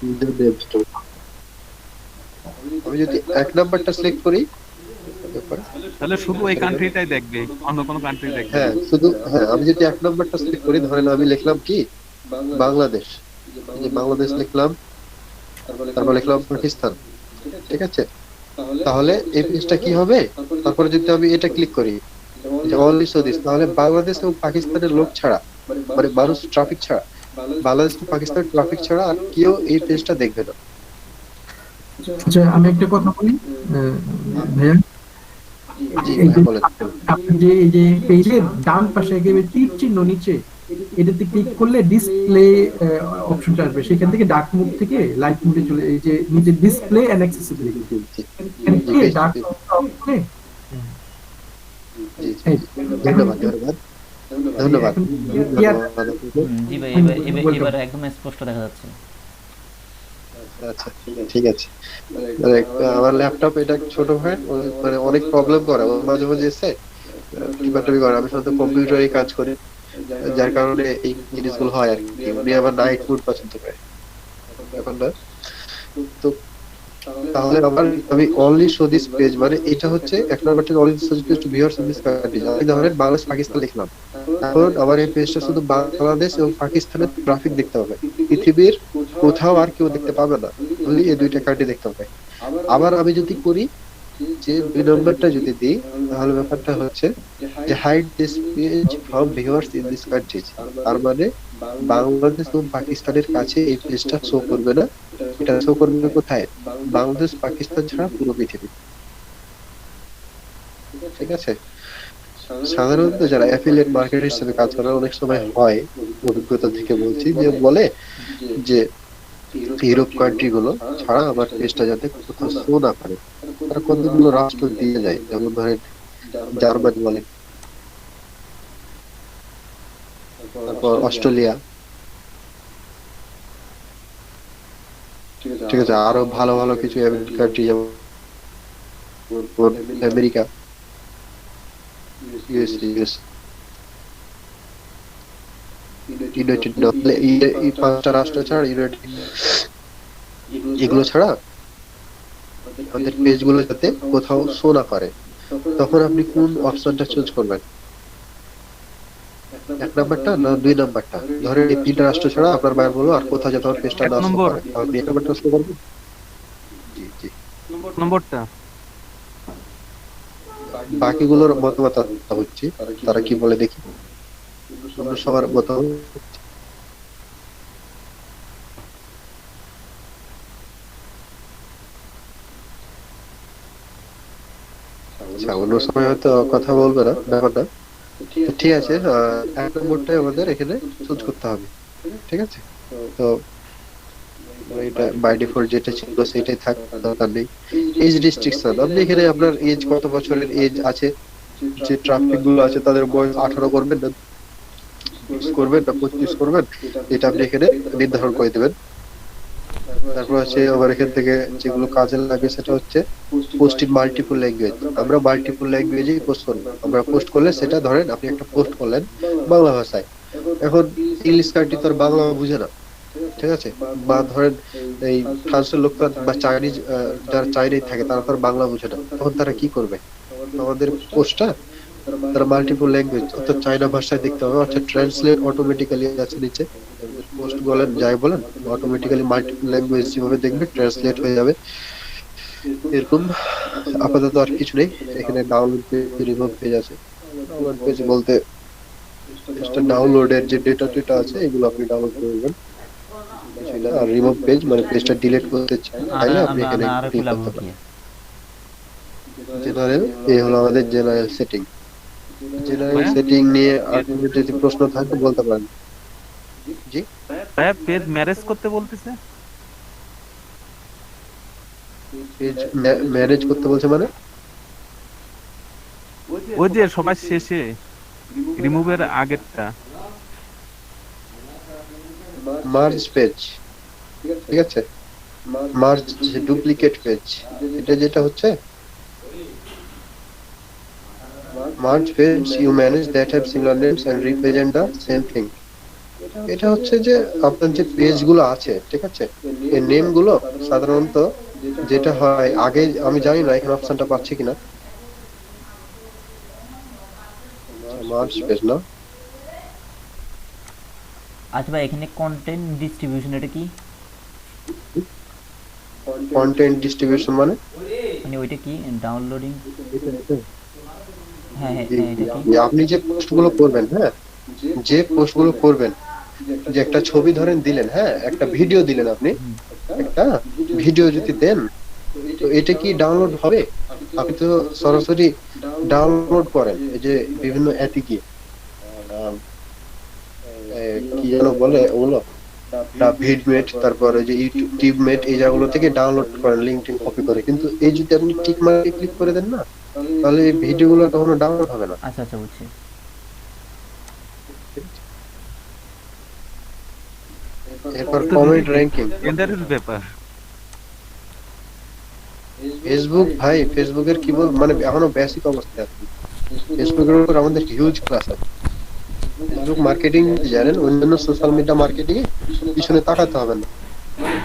user name store। আমি যদি এক নাম্বারটা সিলেক্ট করি ব্যাপার, তাহলে শুধু ওই সরি ম্যাম, কান্ট্রিটাই দেখবে, অন্য কোনো কান্ট্রি দেখবে হ্যাঁ না। শুধু, হ্যাঁ আমি যদি এক নাম্বারটা সিলেক্ট করি, ধরেন আমি লিখলাম কি বাংলাদেশ, এই যে বাংলাদেশ লিখলাম, তারপর লিখলাম পাকিস্তান, ঠিক আছে? তাহলে এই পেজটা কি হবে, তারপরে যদি আমি এটা ক্লিক করি যে অনলি শো দিস, তাহলে বাংলাদেশ এবং পাকিস্তানের লোক ছাড়া, মানে মানুষ ট্রাফিক ছাড়া, বাংলাদেশ এবং পাকিস্তানের ট্রাফিক ছাড়া আর কেউ এই পেজটা দেখবে না। আচ্ছা, আমি একটা কথা বলি ভাইয়া। জি এই ভাই যে বলেন। আপনি যে এই যে পেজের ডান পাশে একেবারে তীর চিহ্ন নিচে এটাতে ক্লিক করলে ডিসপ্লে অপশনটা আসবে, সেখান থেকে ডার্ক মোড থেকে লাইট মোডে চলে, এই যে নিচে ডিসপ্লে এন্ড অ্যাক্সেসিবিলিটি, জি জি এখান জি থেকে পেজটা ডার্ক পেজ, মোডটা অফ করে জি জি এই জি, এখন ধন্যবাদ ধন্যবাদ ধন্যবাদ এখন ক্লিয়ার। ধন্যবাদ আপনাকে। জি ভাই, ওয়েলকাম। এবার একদম স্পষ্ট দেখা যাচ্ছে। আচ্ছা ঠিক আছে। মানে আমার ল্যাপটপ এটা ছোট ভাই, মানে অনেক প্রবলেম করে, ও মাঝে মাঝে এসে টিপাটিপি করে, আমি সাধারণত কম্পিউটারে কাজ করি, যার কারণে এই জিনিসগুলো হয় আর কি। উনি আবার নাইট মোড পছন্দ করে এখন না। তো তাহলে আমার, আমি অনলি শো দিস পেজ, মানে এটা হচ্ছে এক নাম্বার থেকে only show this page to viewers in this country. আমি ধরেন বাংলাদেশ পাকিস্তান লিখলাম, এখন আমার এই পেজটা শুধু বাংলাদেশ এবং পাকিস্তানের ট্রাফিক দেখতে পাবে, পৃথিবীর কোথাও আর কেউ দেখতে পাবে না, অনলি এই দুইটা কান্ট্রি দেখতে পাবে। আবার আমি যদি করি যে 2 নম্বরটা যদি দিই, তাহলে ব্যাপারটা হচ্ছে যে hide this page from viewers in this countries. তার মানে বাংলাদেশ এবং পাকিস্তানের কাছে এই পেজটা শো করবে না, এটা শো করবে কোথায়, বাংলাদেশ পাকিস্তান ছাড়া পুরো পৃথিবী, ঠিক আছে? সাধারণত যারা অ্যাফিলিয়েট মার্কেট হিসেবে কাজ করে, অনেক সময় হয়, অভিজ্ঞতা থেকে বলছি, যে বলে যে ইউরোপ কান্ট্রি গুলো ছাড়া আমার পেজটা যাতে কোথাও শো না করে, তারা কতগুলো রাষ্ট্র দিয়ে যায়, যেমন ধরেন জার্মানি বলেন, তারপর অস্ট্রেলিয়া, ঠিক আছে, আরো ভালো ভালো কিছু কান্ট্রি যেমন আমেরিকা, ইউএস, ইউনাইটেড, এই 5টা রাষ্ট্র ছাড়া, ইউনাইটেড, এগুলো ছাড়া আমাদের পেজগুলো যাতে কোথাও শো না করে, তখন আপনি কোন অপশনটা চুজ করবেন, 1 নাম্বারটা না 2 নাম্বারটা? ধরেন এই 3টা রাষ্ট্র ছাড়া আপনার বাইরে বলো আর কোথাও যাতে আমার পেজটা এক না শো নম্বর, করে, আপনি 1 নাম্বারটা শো করবেন। জি জি, নম্বরটা। বাকিগুলোর মতামত হচ্ছে, তারা কি বলে দেখি, আমরা সবার মতামত। আচ্ছা, অন্য সময় হয়তো কথা বলবে না ব্যাপারটা, তো ঠিক আছে। 1 নম্বরটাই আমাদের এখানে চুজ করতে হবে, ঠিক আছে? তো এটা বাই ডিফল্ট যেটা ছিল সেটাই থাক, দরকার নেই। এজ রেস্ট্রিকশন, আপনি এখানে আপনার এজ কত বছরের এজ আছে, যে ট্রাফিক গুলো আছে তাদের বয়স 18 করবেন না 20 করবেন না 25 করবেন, এটা আপনি এখানে নির্ধারণ করে দিবেন। তারপর হচ্ছে আবার এখান থেকে যেগুলো কাজে লাগে সেটা হচ্ছে পোস্ট ইন মাল্টিপল ল্যাঙ্গুয়েজ। আমরা মাল্টিপল ল্যাঙ্গুয়েজেই পোস্ট করবো, আমরা পোস্ট করলে সেটা ধরেন আপনি একটা পোস্ট করলেন বাংলা ভাষায়, এখন ইংলিশ কান্ট্রি তো আর বাংলা বুঝে না, ঠিক আছে? বা ধরেন এই ফ্রান্সের লোক বা চাইনিজ, যারা চাইনিজ থাকে তারা তো আর বাংলা বুঝে না, তখন তারা কি করবে? আমাদের পোস্টটা তারা মাল্টিপল ল্যাঙ্গুয়েজ অর্থাৎ চাইনা ভাষায় দেখতে হবে, অর্থাৎ ট্রান্সলেট অটোমেটিক্যালি আছে নিচে, পোস্ট বলেন যাই বলেন অটোমেটিক্যালি মাল্টিপল ল্যাঙ্গুয়েজ যেভাবে দেখবে ট্রান্সলেট হয়ে যাবে এরকম। আপাতত আর কিছু নেই এখানে। ডাউনলোড পেজ, রিমুভ পেজ আছে। ডাউনলোড পেজ বলতে ডাউনলোডের যে ডেটা টেটা আছে এগুলো আপনি ডাউনলোড করবেন, কিছুই না। আর রিমুভ পেজ মানে পেজটা ডিলিট করতে চাইলে আপনি এখানে আর একটু ক্লিক লাগবো করতে কি? পারেন। জেনারেল, এই হলো আমাদের জেনারেল সেটিং। জেনারেল ভাইয়া, সেটিং নিয়ে আপনাদের যদি প্রশ্ন থাকে বলতে পারেন। জি, ভাইয়া পেজ ম্যারেজ করতে বলতেছে। পেজ ম্যানেজ করতে বলছে মানে? ওই যে সবার শেষে রিমুভের আগেরটা। মার্জ পেজ, ঠিক আছে, মার্জ ডুপ্লিকেট পেজ, এটা যেটা হচ্ছে merge page you manage that have similar names and represent the same thing, এটা হচ্ছে যে আপনার যে পেজ গুলো আছে, ঠিক আছে, এই নেম গুলো সাধারণত যেটা হয় আগে, আমি জানি না এখানে অপশনটা পাচ্ছি কিনা, মার্চ পেজ না, আচ্ছা ভাই, এখানে কন্টেন্ট ডিস্ট্রিবিউশন এটা কি? কন্টেন্ট ডিস্ট্রিবিউশন মানে মানে ওইটা কি? ডাউনলোডিং? এটা এটা হ্যাঁ হ্যাঁ জি হ্যাঁ, জি এটা কি? জি, আপনি যে পোস্ট গুলো করবেন, হ্যাঁ, যে পোস্ট গুলো করবেন, যে একটা ছবি ধরেন দিলেন, হ্যাঁ, একটা ভিডিও দিলেন, আপনি হুম। একটা ভিডিও যদি দেন, তো এটা কি ডাউনলোড হবে? আপনি তো সরাসরি ডাউনলোড করেন এই যে বিভিন্ন অ্যাপে গিয়ে, আহ, কি যেন বলে ওগুলো, ভিডমেট, তারপরে যে ইউটিউব মেট, এই জায়গাগুলো থেকে ডাউনলোড করেন, লিঙ্ক টিঙ্ক কপি করে। কিন্তু এই যদি আপনি টিক মার্কে ক্লিক করে দেন না, তাহলে এই ভিডিওগুলো কখনো ডাউনলোড হবে না। আচ্ছা আচ্ছা, বুঝছি। এরপর কমেন্ট র্যাঙ্কিং, ডেঞ্জারাস ব্যাপার। ফেসবুক ভাই, ফেসবুকের কি বল, মানে এখনো বেসিক অবস্থায় আছে। ফেসবুকের উপর আমাদের হিউজ ক্লাস আছে। ফেসবুক মার্কেটিং জানেন, অন্যান্য সোশ্যাল মিডিয়া মার্কেটিং এ পিছনে তাকাতে হবে না।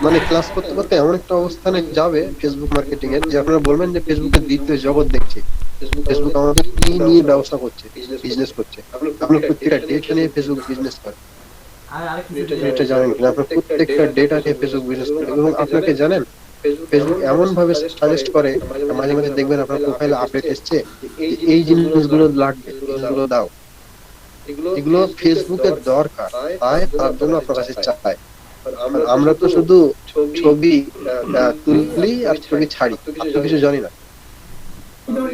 মানে ক্লাস করতে করতে এমন একটা অবস্থানে যাবে ফেসবুক মার্কেটিং এর, যে আপনারা বলবেন যে ফেসবুকের দ্বিতীয় জগৎ দেখছি। ফেসবুক আমাদের কি নিয়ে ব্যবসা করছে, বিজনেস করছে। আপনার প্রত্যেকটা ডেটা নিয়ে ফেসবুক বিজনেস করে। এটা জানেন কিনা, আপনার প্রত্যেকটা ডেটা নিয়ে ফেসবুক বিজনেস করে। এবং আপনাকে জানেন, ফেসবুক এমন ভাবে সাজেস্ট করে, মাঝে মাঝে দেখবেন আপনার প্রোফাইলে আপডেট এসছে যে এই জিনিসগুলো লাগবে, এই জিনিসগুলো দাও। এগুলো ফেসবুকের দরকার, তাই তার জন্য আপনার কাছে চায়। আর আমরা তো শুধু ছবি তুলি আর ছবি ছাড়ি, আর তো কিছু জানি না।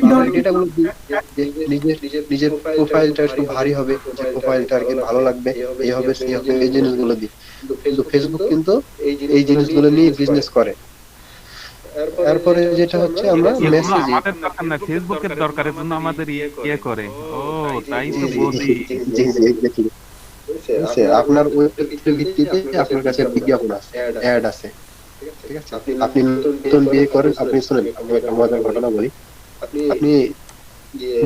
আমরা এই ডেটাগুলো দিই যে নিজের নিজের প্রোফাইলটা একটু ভারী হবে, যে প্রোফাইলটা আর কি ভালো লাগবে, এই হবে সেই হবে, এই জিনিসগুলো দিই। কিন্তু ফেসবুক কিন্তু এই জিনিসগুলো নিয়ে বিজনেস করে। এরপরে যেটা হচ্ছে আমরা এগুলো মেসেজ, আমাদের দরকার না, ফেসবুকের দরকারের জন্য আমাদের ইয়ে করে। ও, তাই জি তো জি বলি। জি জি এক্স্যাক্টলি, আপনার ওই তথ্যের ভিত্তিতে আপনার কাছে বিজ্ঞাপন আছে, অ্যাড আছে, ঠিক আছে। আপনি নতুন বিয়ে করেন, আপনি শুনেন, আমি একটা মজার ঘটনা বলি। আপনি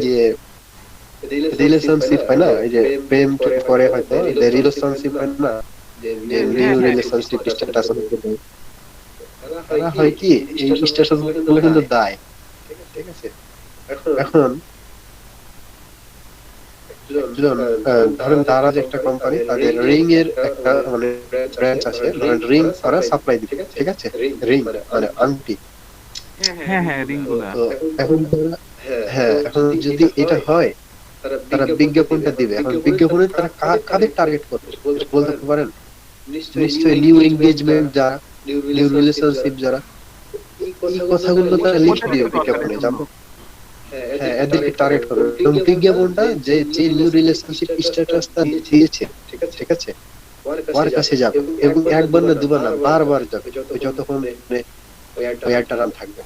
যে রিলেশনশিপ হয় না, এই যে প্রেম টেম করে হয়তো, যে রিলেশনশিপ হয় না, যে হ্যাঁ নিউ হ্যাঁ হ্যাঁ। রিলেশনশিপ স্ট্যাটাস, তারা হয় কি এই স্ট্যাটাস গুলো কিন্তু দেয়, ঠিক আছে। এখন একজন ধরেন দারাজ একটা কোম্পানি, তাদের রিং এর একটা মানে ব্রাঞ্চ আছে, ধরেন রিং তারা সাপ্লাই দিবে, ঠিক আছে, রিং মানে আংটি। হ্যাঁ হ্যাঁ, রিংগুলা। তো এখন তারা, হ্যাঁ, এখন যদি এটা হয়, তারা বিজ্ঞাপনটা দিবে। এখন বিজ্ঞাপনে তারা কাদের টার্গেট করবে এটা বলতে পারেন? নিশ্চয়ই নিউ এঙ্গেজমেন্ট যারা, নিউ রিলেশনশিপ যারা, এই কথাগুলো তারা লিখে দিবে ওদেরকে দরকারের বিজ্ঞাপনে, জন্য। যাবো, হ্যাঁ, এদেরকে টার্গেট করবে। এবং বিজ্ঞাপনটা যে যে নিউ রিলেশনশিপ স্ট্যাটাসটা দিয়েছে, ঠিক আছে, ওর কাছে যাবে। এবং একবার না দুবার না, বারবার যাবে, ওই যতক্ষণ মানে ওই একটা রান থাকবে।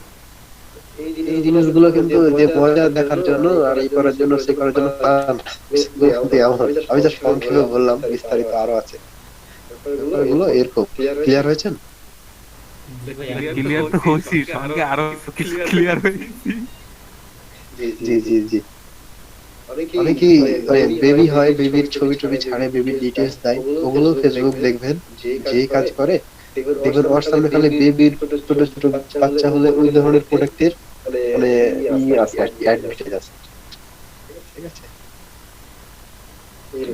এই জিনিসগুলো কিন্তু যে মজা দেখার জন্য আর এই করার জন্য সে করার জন্য তা না। কিন্তু এমন, আমি যা সংক্ষেপে বললাম, বিস্তারিত আরো আছে। ব্যাপারগুলো এরকম। ক্লিয়ার হয়েছেন? ক্লিয়ার তো হয়েছি, সঙ্গে আরো কিছু ক্লিয়ার হয়েছি। জি জি জি। অনেকে বেবি হয়, বেবির ছবি টবি ছাড়ে, বেবির ডিটেলস দেয়, ওগুলো ফেসবুক দেখবেন যে কাজ করে, দেখবেন ওর সামনে খালি বেবির ছোট ছোট বাচ্চা হলে ওই ধরনের প্রোডাক্টের মানে আছে আর কি, অ্যাডভার্টাইজ আছে, ঠিক আছে,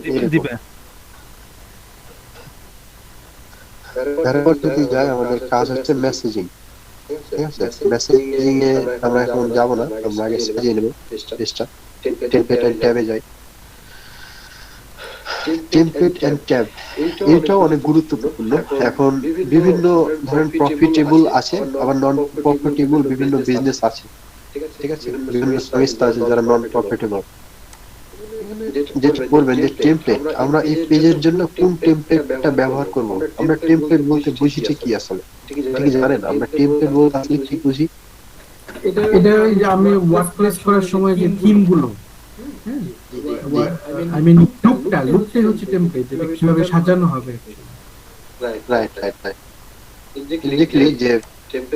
এরকম। দিবে। তারপর যদি যাই, আমাদের কাজ হচ্ছে মেসেজিং, ঠিক আছে। মেসেজিং এ আমরা এখন যাব না, আমরা আগে সাজিয়ে নেব পেজটা। টেমপ্লেট এন্ড ট্যাবে যাই। টেমপ্লেট এন্ড ট্যাব, এটাও অনেক গুরুত্বপূর্ণ। এখন বিভিন্ন ধরেন প্রফিটেবল আছে, আবার নন প্রফিটেবল বিভিন্ন বিজনেস আছে, ঠিক আছে, বিভিন্ন সংস্থা আছে যারা নন প্রফিটেবল। যেটা বলবেন যে টেমপ্লেট, আমরা এই পেজের জন্য কোন টেমপ্লেটটা ব্যবহার করব। আমরা টেমপ্লেট বলতে বুঝিটা কি আসলে, এটা কি জানেন? আমরা টেমপ্লেট বলতে আসলে কি বুঝি? এটা ওই যে আমি ওয়ার্ডপ্রেস করার সময় যে থিম গুলো, হ্যাঁ, জি, আই মিন লুকটাই হচ্ছে টেমপ্লেট, এটা কিভাবে সাজানো হবে। Right right right. এক্স্যাক্টলি, যে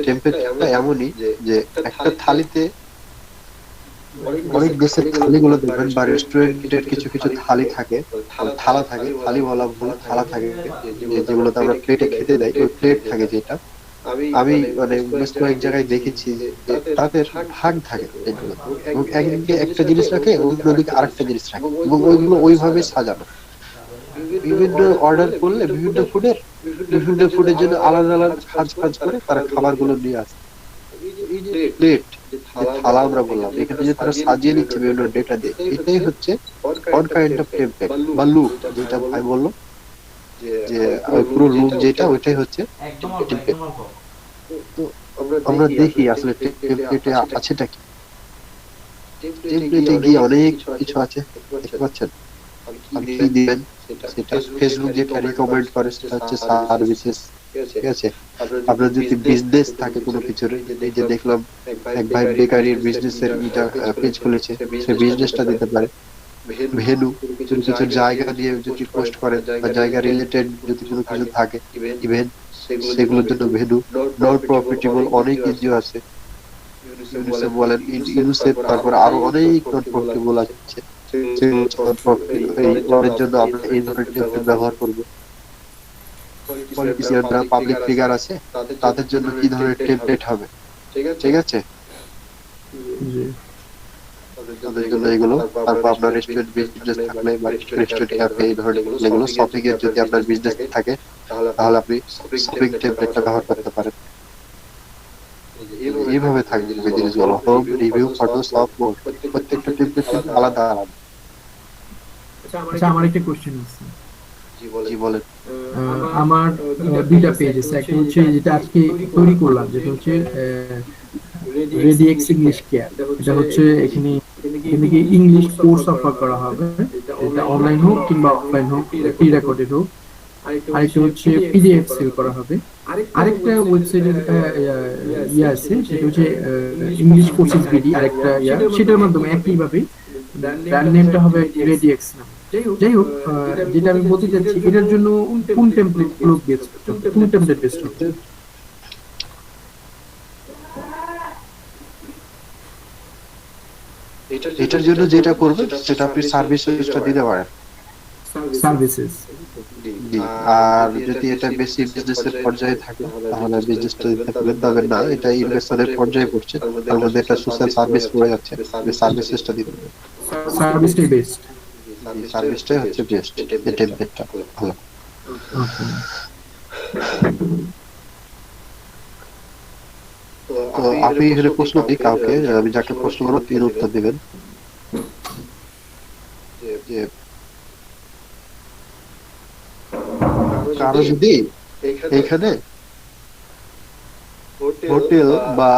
টেমপ্লেটটা এমনই যে একটা থালিতে অনেক দেশের থালিগুলো দেখবেন বা রেস্টুরেন্টের কিছু কিছু থালি থাকে, থালা থাকে, থালি বলা ভুল, থালা থাকে, যেগুলোতে আমরা প্লেটে খেতে দেয়, ওই প্লেট থাকে যেটা, আমি মানে বেশ কয়েক জায়গায় দেখেছি যে তাদের ভাগ থাকে প্লেটগুলো, এবং একদিকে একটা জিনিস রাখে, অন্যদিকে আরেকটা জিনিস রাখে, এবং ওইগুলো ওইভাবে সাজানো। বিভিন্ন অর্ডার করলে বিভিন্ন ফুডের জন্য আলাদা আলাদা খাঁজ খাঁজ করে তারা খাবারগুলো নিয়ে আসে। প্লেট, যে থালা আমরা বললাম, এখানে যে তারা সাজিয়ে নিচ্ছে বিভিন্ন ডেটা দিয়ে, এটাই হচ্ছে ওয়ান কাইন্ড অফ টেমপ্লেট বা লুপ, যেটা ভাই বললো যে ওই পুরো লুপ যেটা, ওইটাই হচ্ছে টেমপ্লেট। তো আমরা দেখি আসলে টেমপ্লেটে আছেটা কি। টেমপ্লেটে গিয়ে অনেক কিছু আছে, দেখতে পাচ্ছেন। আপনি কি দিবেন সেটা, ফেসবুক যেটা রিকমেন্ড করে সেটা হচ্ছে সার্ভিসেস, ঠিক আছে। আপনার যদি বিজনেস থাকে কোনো কিছুর, এই যে দেখলাম এক ভাই বেকারির বিজনেসের এটা পেজ খুলেছে, সে বিজনেসটা দিতে পারে। ভেন্যু, কোনো কিছু জায়গা নিয়ে যদি পোস্ট করেন বা জায়গা রিলেটেড যদি কোনো কিছু থাকে, ইভেন্ট, সেগুলোর জন্য ভেন্যু। নন প্রফিটেবল অনেক এনজিও আছে, ইউনিসেফ বলেন, ইউনিসেফ, তারপর আরো অনেক নন প্রফিটেবল আছে, এই জন্য আমরা এই ধরনের টেমপ্লেট ব্যবহার করব। পলিটিশিয়ানরা, পাবলিক ফিগার আছে, তাদের জন্য কি ধরনের টেমপ্লেট হবে, ঠিক আছে, জি। তাদের জন্য এগুলো। তারপর আপনার রেস্টুরেন্ট বিজনেস থাকলে বা রেস্টুরেন্ট ক্যাফে, এই ধরনের এগুলো, শপিং এর যদি আপনার বিজনেস থাকে তাহলে আপনি শপিং টেমপ্লেটটা ব্যবহার করতে পারেন। এইভাবে থাকবে জিনিসগুলো, হোম, রিভিউ, ফটো, সব মোড, প্রত্যেকটা টেমপ্লেট আলাদা আলাদা। আচ্ছা, আমার একটা কোশ্চেন আছে। জি বলেন। আমার দুইটা পেজ আছে, একটা হচ্ছে যেটা আজকে তৈরি করলাম, যেটা হচ্ছে রেডি এক্স ইংলিশ কেয়ার। এটা হচ্ছে এখানে কি ইংলিশ কোর্স অফার করা হবে, এটা অনলাইন হোক কিংবা অফলাইন হোক, প্রি রেকর্ডেড হোক। আরেকটা হচ্ছে পিডিএফ সেল করা হবে। আরেকটা ওয়েবসাইটের ইয়ে আছে, সেটা হচ্ছে ইংলিশ কোর্সেস বিডি, আরেকটা ইয়া, সেটার মাধ্যমে একইভাবে ব্র্যান্ড নেমটা হবে রেডি এক্স নাম। যাই হোক, যেটা আমি বলতে চাচ্ছি, এটার জন্য কোন টেমপ্লেট গুলো বেস্ট, কোন টেমপ্লেট বেস্ট হবে? এটার জন্য যেটা করবেন সেটা আপনি সার্ভিসটা দিতে পারেন। সার্ভিসেস। জি। আর যদি এটা বেশি বিজনেসের পর্যায়ে থাকে তাহলে বিজনেসটা দিতে পারেন, তবে না, এটা ইনভেস্টরের পর্যায়ে পড়ছে, তার মধ্যে একটা সোশ্যাল সার্ভিস পড়ে যাচ্ছে, সার্ভিসেসটা দিতে পারেন। সার্ভিসটাই বেস্ট। সার্ভিসটাই হচ্ছে বেস্ট, এই টেমপ্লেটটা ভালো। তো আপনি এখানে প্রশ্ন দিই কাউকে, আমি যাকে প্রশ্ন করবো তিনি উত্তর দিবেন। যে কারো যদি এখানে হোটেল বা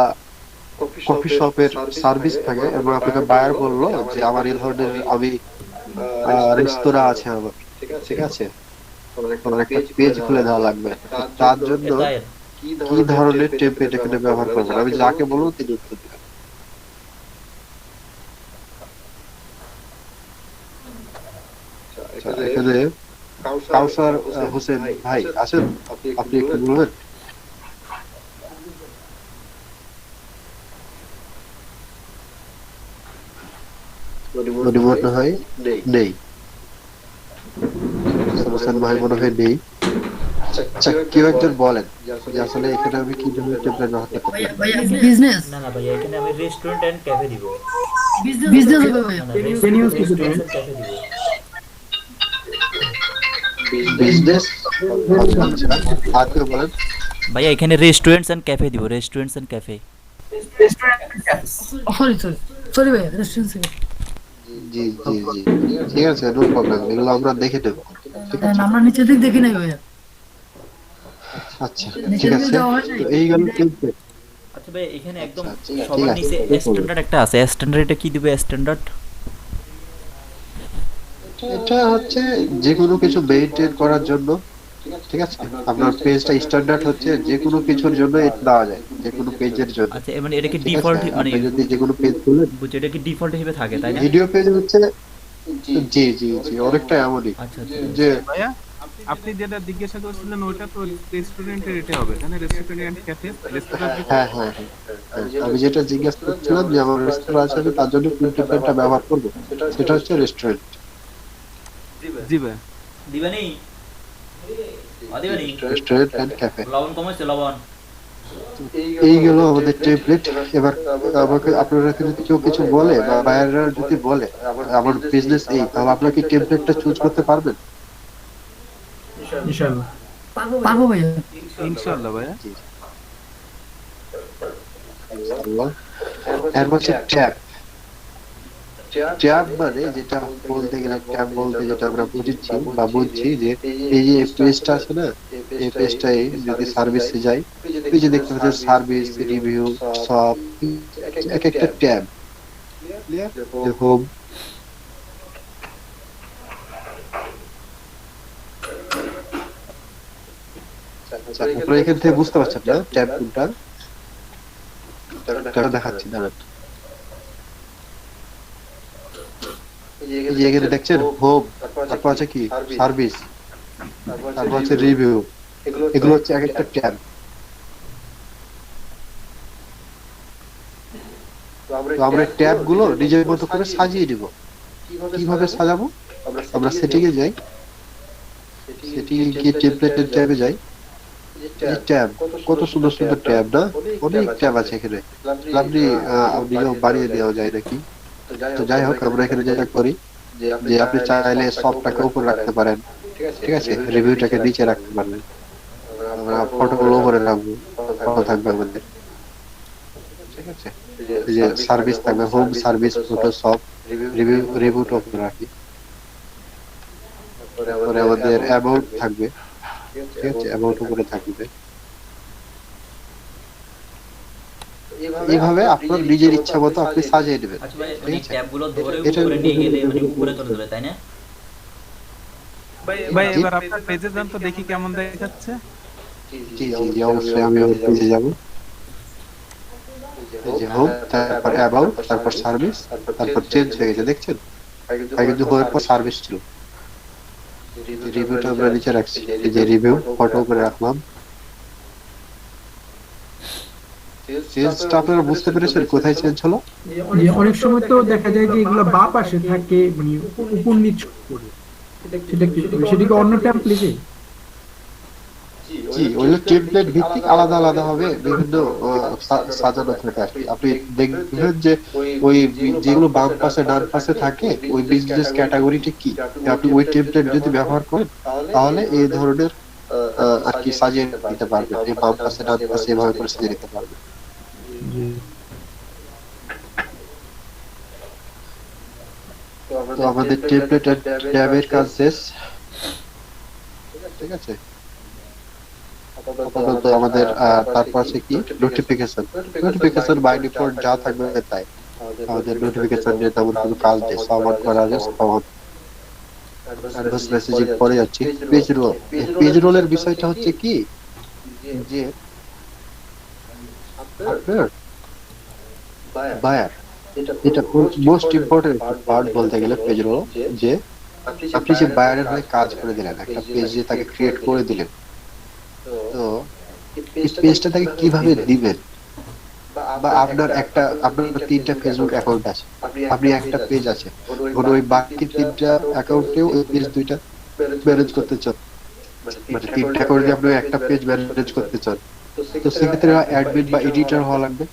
কফি শপের সার্ভিস থাকে এবং আপনাকে বায়ার বললো যে আমার এই ধরনের আমি রেস্তোরাঁ আছে আমার, ঠিক আছে, আমার একটা পেজ খুলে দেওয়া লাগবে, তার জন্য কি ধরনের টেমপ্লেট এখানে ব্যবহার করবেন, আমি যাকে বলবো তিনি উত্তর দিবেন। আচ্ছা, এখানে কাউসার হোসেন ভাই আছেন, আপনি একটু বলবেন? মনে হয় নেই, হোসেন ভাই মনে হয় নেই। আচ্ছা, কেউ একজন বলেন যে আসলে এখানে আমি কি ধরনের টেমপ্লেট ব্যবহার করতে পারি। বিজনেস না না ভাইয়া, এখানে আমি রেস্টুরেন্ট এন্ড ক্যাফে দিব। বিজনেস হবে ভাইয়া। না না, রেস্টুরেন্ট রেস্টুরেন্ট ক্যাফে দিব। বিজনেস, আর কেউ বলেন? ভাইয়া এখানে রেস্টুরেন্টস এন্ড ক্যাফে দিব, রেস্টুরেন্টস এন্ড ক্যাফে। সরি ভাইয়া, রেস্টুরেন্ট থেকে। জি জি জি, ঠিক আছে, নো প্রবলেম, এগুলো আমরা দেখে নেব, ঠিক আছে। আমরা নিচের দিক দেখি নাই ভাইয়া। আচ্ছা, ঠিক আছে, তো এই গেল টেমপ্লেট। আচ্ছা ভাই, এখানে একদম আচ্ছা, ঠিক সবার আছে, নিচে স্ট্যান্ডার্ড একটা আছে, স্ট্যান্ডার্ড এটা কি দিবে স্ট্যান্ডার্ড? এটা হচ্ছে যে কোনো কিছু মেইনটেইন করার জন্য, ঠিক আছে, আপনার পেজটা স্ট্যান্ডার্ড হচ্ছে যে কোনো কিছুর জন্য এটা দেওয়া যায়, যে কোনো পেজের জন্য, আচ্ছা, মানে এটা কি ঠিক আছে। ডিফল্ট, মানে আপনি যদি যে কোনো পেজ খুলেন, বুঝছি, এটা কি ডিফল্ট হিসেবে থাকে তাই না? ভিডিও পেজ হচ্ছে, জি জি জি, অনেকটা এমনই আচ্ছা আচ্ছা। যে ভাইয়া আপনি যেটা জিজ্ঞাসা করছিলেন ওটা তো রেস্টুরেন্টের এটা হবে, তাই না? রেস্টুরেন্ট এন্ড ক্যাফে, রেস্তোরাঁ যেটা। হ্যাঁ হ্যাঁ হ্যাঁ হ্যাঁ, আমি যেটা জিজ্ঞাসা করছিলাম যে আমার রেস্তোরাঁ আছে, আমি তার জন্য কোন টেমপ্লেটটা ব্যবহার করবো, সেটা হচ্ছে রেস্টুরেন্ট। জি ভাই। দিবানি দিবানি রেস্টুরেন্ট এন্ড ক্যাফে, লবণ কমাইছে লবণ। এই গেল আমাদের টেমপ্লেট। এবার আমাকে আপনারা যদি কেউ কিছু বলে বা বাইরেরা যদি বলে আমার বিজনেস এই, তাহলে আপনারা কি টেমপ্লেটটা চুজ করতে পারবেন? ইনশাআল্লাহ। পারবো ভাইয়া। ইনশাআল্লাহ ভাইয়া। জি, আল্লাহ। এর হচ্ছে ট্যাব। ট্যাব মানে যেটা বলতে গেলে, ট্যাব বলতে যেটা আমরা বুঝছি বা বুঝছি যে এই যে পেজটা আছে না, এই পেজটাই যদি সার্ভিসে যাই, এই যে দেখতে পাচ্ছেন সার্ভিস, রিভিউ, সব এক একটা ট্যাব। হোম, আপনারা এখান থেকে বুঝতে পারছেন না ট্যাব কোনটা? এটা দেখাচ্ছি, দাঁড়ান। এই যে এখানে দেখছেন হোম, তারপর আছে কি সার্ভিস, তারপর হচ্ছে রিভিউ। এগুলো হচ্ছে এক একটা ট্যাব। তো আমরা ট্যাব গুলো নিজের মতো করে সাজিয়ে দিব। কিভাবে সাজাবো? আমরা সেটিং এ যাই, সেটিং এ গিয়ে টেমপ্লেটের ট্যাবে যাই। এই ট্যাব, কত সুন্দর সুন্দর ট্যাব না, অনেক ট্যাব আছে এখানে। আপনি নিজেও বাড়িয়ে দেওয়া যায় নাকি। তো যাই হোক, আমরা এখানে যেটা করি যে আপনি চাইলে সবটাকে উপরে রাখতে পারেন, ঠিক আছে, রিভিউটাকে নিচে রাখতে পারবেন, আমরা ফটোগুলো উপরে রাখবো, ফটো থাকবে আমাদের, ঠিক আছে। এই যে সার্ভিস থাকবে, হোম সার্ভিস, ফটো সব, রিভিউটা উপরে রাখি। তারপরে আমাদের অ্যামাউন্ট থাকবে, ঠিক আছে, অ্যামাউন্ট উপরে থাকবে। এইভাবে আপনার নিজের ইচ্ছা মতো আপনি সাজিয়ে নেবেন। আচ্ছা ভাই মানে ট্যাবগুলো ধরে এটা উপরে নিয়ে গেলে মানে উপরে চলে যাবে তাই না? ভাই এবার আপনার পেজে যান তো দেখি কেমন দেখাচ্ছে। জি জি জি, অবশ্যই আমি ওর পেজে যাব। এই যে হোম, তারপর অ্যাবাউট, তারপর সার্ভিস, তারপর চেঞ্জ হয়ে গেছে, দেখছেন? আগে কিন্তু হওয়ার পর সার্ভিস ছিল। রিভিউটা আমরা নিচে রাখছি, এই যে রিভিউ, ফটো উপরে রাখলাম। চেঞ্জটা আপনারা বুঝতে পেরেছেন কোথায় চেঞ্জ হলো? যে অনেক সময় তো দেখা যায় যে এগুলো বাঁ পাশে থাকে, মানে উপর নিচ করে, সেটা কি সেটাকে অন্য টেমপ্লেটে? জি, ওইগুলো টেমপ্লেট ভিত্তিক আলাদা আলাদা হবে, বিভিন্ন সাজানো থাকে আর কি। আপনি দেখবেন যে ওই যেগুলো বাম পাশে ডান পাশে থাকে, ওই বিজনেস ক্যাটাগরিটা কি, আপনি ওই টেমপ্লেট যদি ব্যবহার করেন তাহলে এই ধরনের আর কি সাজিয়ে দিতে পারবেন, এই বাম পাশে ডান পাশে এভাবে করে সাজিয়ে দিতে পারবেন। তো আমাদের টেমপ্লেট এন্ড ট্যাবের কাজ শেষ, ঠিক আছে। আপাতত আমাদের তারপর আছে কি নোটিফিকেশন। নোটিফিকেশন বাই ডিফল্ট যা থাকবে তাই, আমাদের নোটিফিকেশন নিয়ে তেমন কোনো কাজ নেই, সব অন করা আছে, সব অন। অ্যাডভান্স মেসেজিং পরে যাচ্ছি। পেজ রোল, পেজ রোলের বিষয়টা হচ্ছে কি যে আপনার বায়ার, এটা মোস্ট ইম্পর্টেন্ট পার্ট বলতে গেলে পেজ রোল, যে আপনি যে বায়ারের হয়ে কাজ করে দিলেন, একটা পেজ যে তাকে ক্রিয়েট করে দিলেন, তো এই পেজটা তাকে কিভাবে দিবেন, বা আপনার তিনটা ফেসবুক অ্যাকাউন্ট আছে, আপনি একটা পেজ আছে, ওই বাকি তিনটা অ্যাকাউন্টেও ওই পেজ দুইটা ম্যানেজ করতে চান, মানে তিনটা অ্যাকাউন্টে আপনি একটা পেজ ম্যানেজ করতে চান, তো সেক্ষেত্রে অ্যাডমিন বা এডিটর হওয়া লাগবে।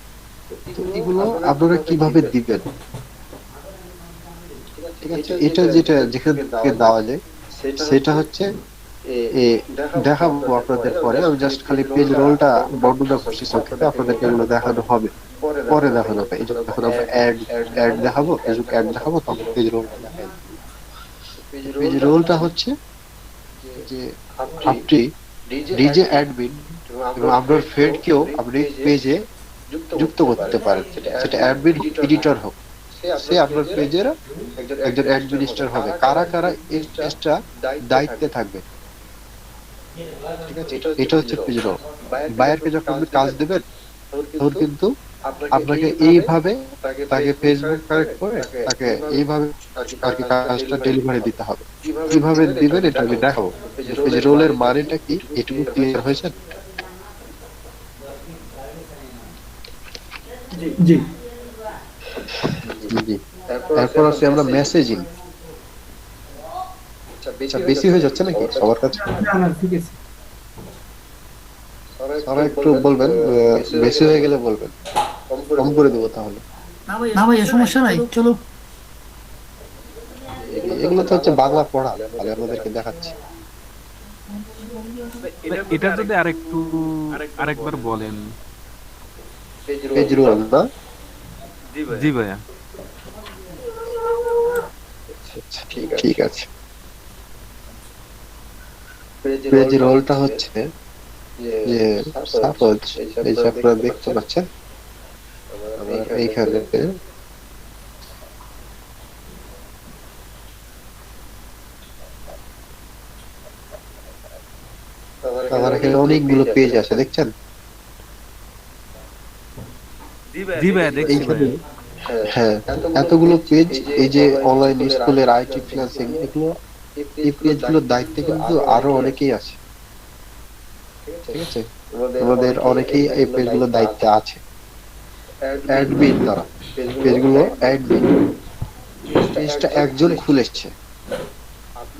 তো এগুলো আপনারা কিভাবে দিবেন, ঠিক আছে। এটা যেটা যেখান থেকে দেওয়া যায় সেটা হচ্ছে দেখাবো আপনাদের পরে। আমি জাস্ট খালি পেজ রোলটা বর্ণনা করছি সংক্ষেপে, আপনাদেরকে এগুলো দেখানো হবে, পরে দেখানো হবে। এই যখন আমরা অ্যাড দেখাবো, ফেসবুক অ্যাড দেখাবো, তখন পেজ রোলটা দেখাবো। পেজ রোলটা হচ্ছে যে আপনি নিজে অ্যাডমিন এবং আপনার ফ্রেন্ডকেও আপনি পেজে যুক্ত করতে পারেন, সেটা অ্যাডমিন এডিটর হোক, সে আপনার পেজের একজন অ্যাডমিনিস্ট্রেটর হবে। কারা কারা এই পেজটা দায়িত্বে থাকবে, ঠিক আছে, এটা হচ্ছে পেজ রোল। বায়ারকে যখন আপনি কাজ দেবেন তখন কিন্তু আপনাকে এইভাবে তাকে ফেসবুক কানেক্ট করে তাকে এইভাবে আর কি কাজটা ডেলিভারি দিতে হবে। কিভাবে দিবেন এটা আমি দেখাবো। পেজ রোলের মানেটা কি এটুকু ক্লিয়ার হয়েছে? জি। জি। এরপর আছে আমরা মেসেজিং। আচ্ছা, বেশি হয়ে যাচ্ছে নাকি সবার কাছে? না না ঠিক আছে। সবাই একটু বলবেন, বেশি হয়ে গেলে বলবেন, কম করে দেবো তাহলে। না ভাইয়া সমস্যা নাই, চলো। এগুলো তো হচ্ছে বাংলা পড়া, তাহলে আমাদেরকে দেখাচ্ছি। এটা যদি আরেকবার বলেন। পেজ রোল না? জি ভাইয়া। আচ্ছা, ঠিক আছে। পেজ রোলটা হচ্ছে যে সাপোজ এই যে আপনারা দেখতে পাচ্ছেন আমার এইখানে আমার এখানে অনেকগুলো পেজ আছে, দেখছেন? জি ভাইয়া দেখছি এইখানে ভাইয়া। হ্যাঁ, এতগুলো পেজ, এই যে অনলাইন স্কুলের আইটি ফ্রিল্যান্সিং, এগুলো এই পেজগুলোর দায়িত্বে কিন্তু আরো অনেকেই আছে, ঠিক আছে? আমাদের অনেকেই এই পেজগুলোর দায়িত্বে আছে, অ্যাডমিন তারা, পেজগুলো অ্যাডমিন। পেজটা একজন খুলেছে,